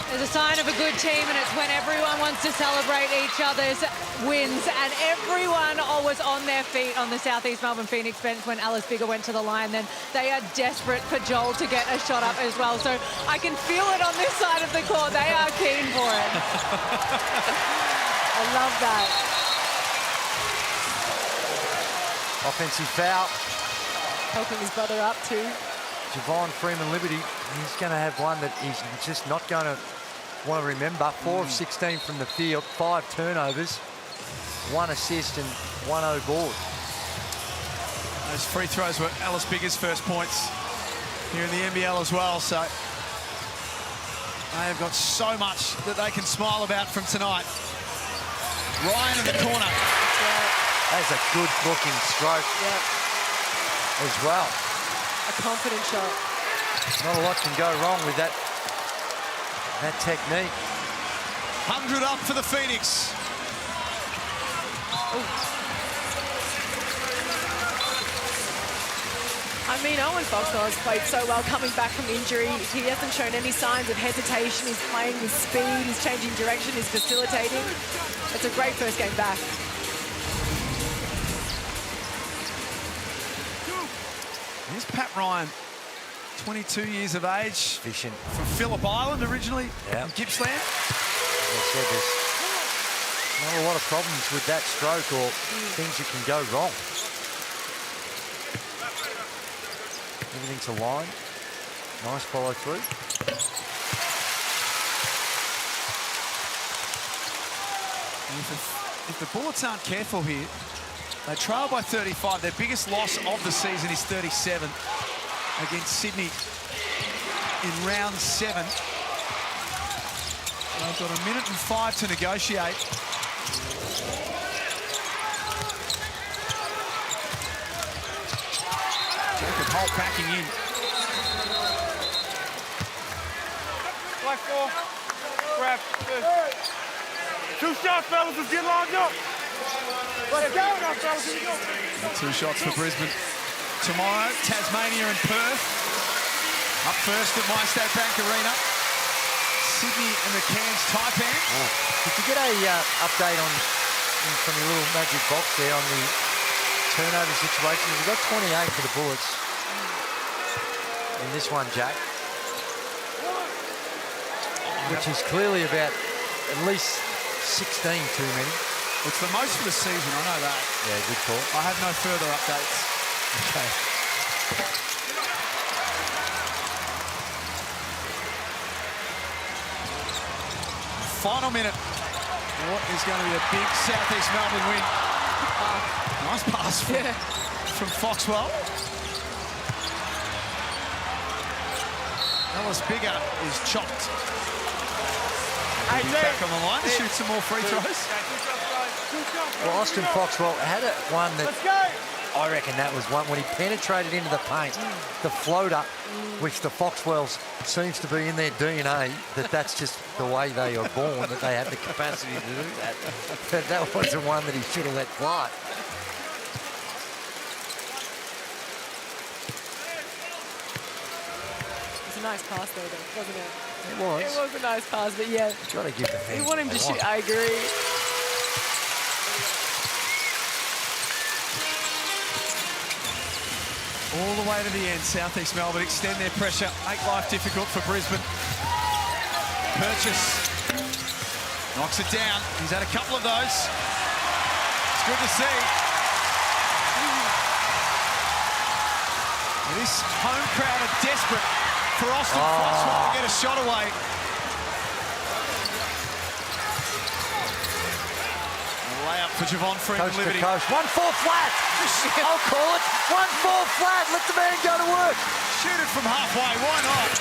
It's a sign of a good team, and it's when everyone wants to celebrate each other's wins, and everyone was on their feet on the Southeast Melbourne Phoenix bench when Alice Bigger went to the line. Then they are desperate for Joel to get a shot up as well. So I can feel it on this side of the court. They are keen for it. I love that. Offensive foul. Helping his brother up too. Javon Freeman-Liberty, he's going to have one that he's just not going to want to remember. 4 of 16 from the field, 5 turnovers, 1 assist and 1 O-board. Those free throws were Alice Bigger's first points here in the NBL as well, so they have got so much that they can smile about from tonight. Ryan in the corner. That's a good-looking stroke as well. A confident shot. Not a lot can go wrong with that technique. 100 up for the Phoenix. I mean, Owen Foxwell has played so well coming back from injury. He hasn't shown any signs of hesitation. He's playing with speed. He's changing direction. He's facilitating. It's a great first game back. Here's Pat Ryan, 22 years of age. Efficient. From Phillip Island originally, from Gippsland. As I said, there's not a lot of problems with that stroke or things that can go wrong. Everything's aligned. Nice follow through. If the Bullets aren't careful here, they trail by 35. Their biggest loss of the season is 37 against Sydney in round 7. They've got 1 minute and 5 to negotiate. Jacob Holt backing in. Black 4. Grab. 2 shots, fellas. Let's get locked up. Let's go now, fellas. Here we go. 2 shots for Brisbane. Tomorrow, Tasmania and Perth. Up first at MyState Bank Arena. Sydney and the Cairns Taipan. Did you get a update on from your little magic box there on the turnover situation? We've got 28 for the Bullets in this one, Jack, which is clearly about at least 16 too many. It's the most for the season, I know that. Yeah, good call. I have no further updates. Okay. Final minute. What is going to be a big Southeast Melbourne win? Nice pass from Foxwell. Alice Bigger is chopped. He's back on the line to shoot some more free throws. Well, Austin Foxwell had one that I reckon that was one when he penetrated into the paint, the floater, which the Foxwells seems to be in their DNA, that's just the way they are born that they have the capacity to do that. But that wasn't one that he should have let fly. It was a nice pass there, though, wasn't it? It was. It was a nice pass, but yeah. You've got to give the fans You want him to shoot. I agree. All the way to the end, South East Melbourne extend their pressure, make life difficult for Brisbane. Purchase knocks it down. He's had a couple of those. It's good to see. This home crowd are desperate for Austin Foxwell to get a shot away. Layup for Javon Freeman Liberty. Coast to coast. 1-4 flat. I'll call it. 1-4 flat. Let the man go to work. Shoot it from halfway. Why not?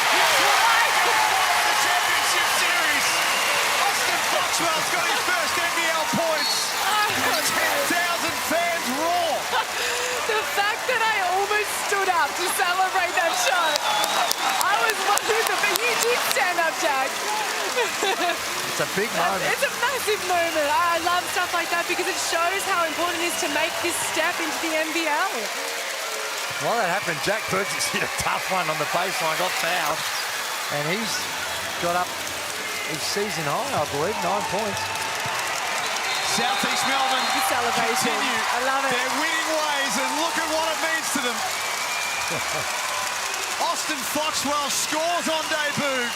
The championship series. Austin Foxwell's got his first NBL points. 10,000 fans roar. The fact that I almost stood up to celebrate that shot. I was wondering, but you did stand up, Jack. It's a big moment. It's a massive moment. I love stuff like that because it shows how important it is to make this step into the NBL. While that happened, Jack Perkins hit a tough one on the baseline, got fouled, and he's got up his season high, I believe, 9 points. South East Melbourne celebration. Continue I love it. their winning ways, and look at what it means to them. Austin Foxwell scores on debut.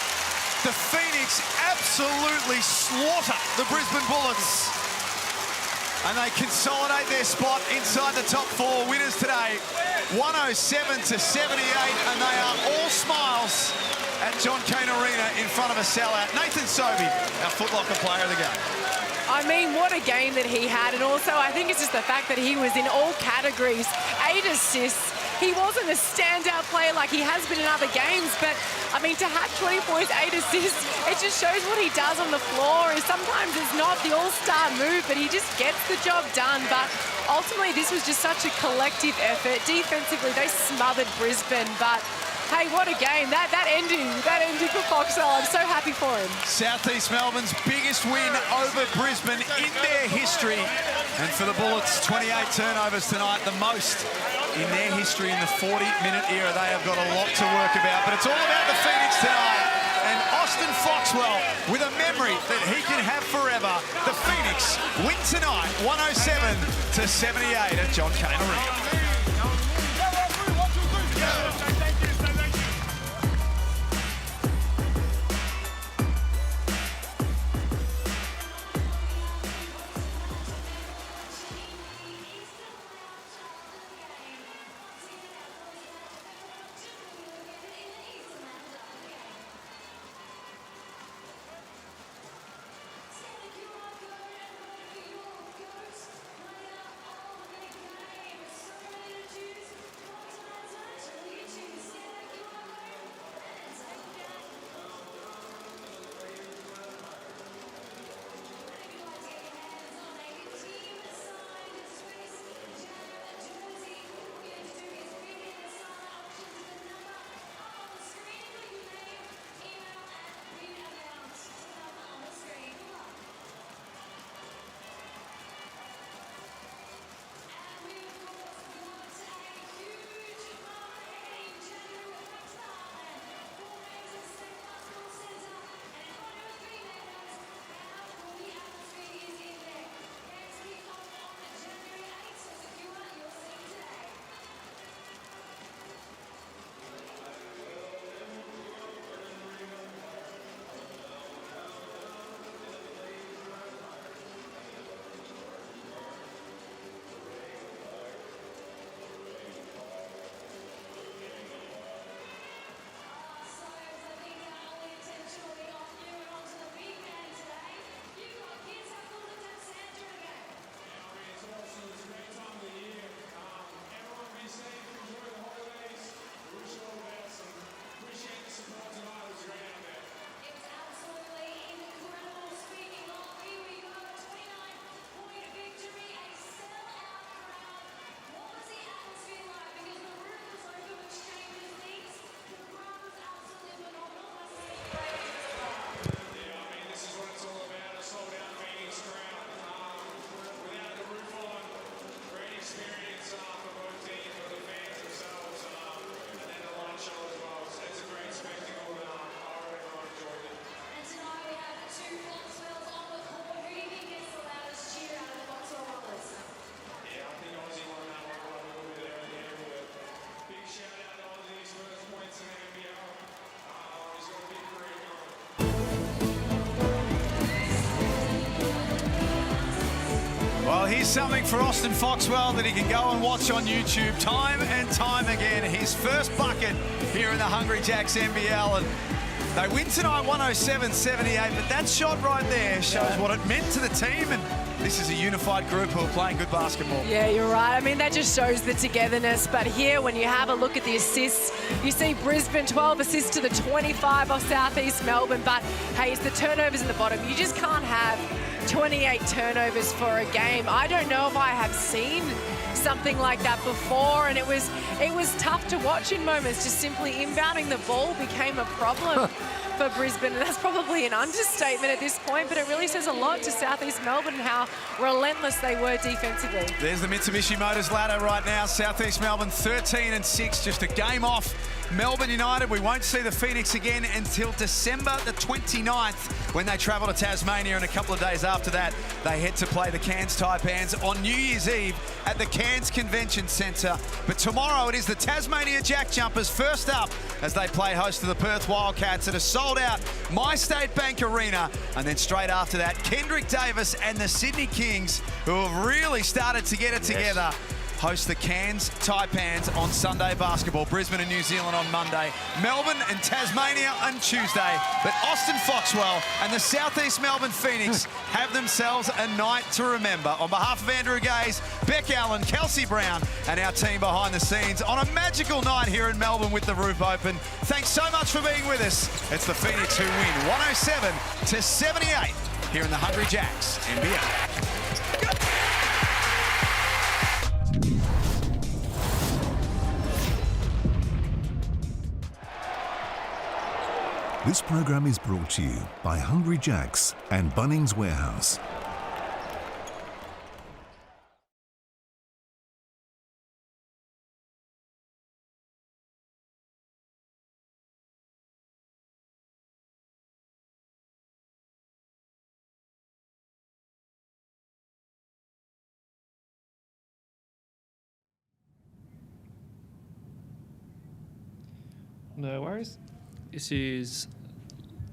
The Phoenix absolutely slaughter the Brisbane Bullets. And they consolidate their spot inside the top 4 winners today. 107-78, and they are all smiles at John Cain Arena in front of a sellout. Nathan Sobey, our Foot Locker player of the game. I mean, what a game that he had. And also, I think it's just the fact that he was in all categories. 8 assists. He wasn't a standout player like he has been in other games, but, I mean, to have 20 points, 8 assists, it just shows what he does on the floor. Sometimes it's not the all-star move, but he just gets the job done. But ultimately, this was just such a collective effort. Defensively, they smothered Brisbane, but hey, what a game. That ending for Foxwell. I'm so happy for him. South East Melbourne's biggest win over Brisbane in their history. And for the Bullets, 28 turnovers tonight, the most in their history in the 40-minute era. They have got a lot to work about, but it's all about the Phoenix tonight. And Austin Foxwell with a memory that he can have forever. The Phoenix win tonight, 107-78 at John Cain Arena. Well, here's something for Austin Foxwell that he can go and watch on YouTube time and time again. His first bucket here in the Hungry Jacks NBL. And they win tonight 107-78, but that shot right there shows what it meant to the team. And this is a unified group who are playing good basketball. Yeah, you're right. I mean, that just shows the togetherness. But here, when you have a look at the assists, you see Brisbane 12 assists to the 25 of Southeast Melbourne. But, hey, it's the turnovers in the bottom. You just can't have 28 turnovers for a game. I don't know if I have seen something like that before, and it was tough to watch in moments. Just simply inbounding the ball became a problem for Brisbane, and that's probably an understatement at this point, but it really says a lot to Southeast Melbourne and how relentless they were defensively. There's the Mitsubishi Motors ladder right now. Southeast Melbourne 13-6, just a game off Melbourne United. We won't see the Phoenix again until December the 29th when they travel to Tasmania, and a couple of days after that they head to play the Cairns Taipans on New Year's Eve at the Cairns Convention Centre. But tomorrow it is the Tasmania Jack Jumpers first up as they play host to the Perth Wildcats at a sold-out MyState Bank Arena. And then straight after that, Kendrick Davis and the Sydney Kings, who have really started to get it together, host the Cairns Taipans on Sunday basketball. Brisbane and New Zealand on Monday. Melbourne and Tasmania on Tuesday. But Austin Foxwell and the Southeast Melbourne Phoenix have themselves a night to remember. On behalf of Andrew Gaze, Beck Allen, Kelsey Brown, and our team behind the scenes on a magical night here in Melbourne with the roof open. Thanks so much for being with us. It's the Phoenix who win 107-78 here in the Hungry Jacks NBL. This program is brought to you by Hungry Jacks and Bunnings Warehouse. No worries. This is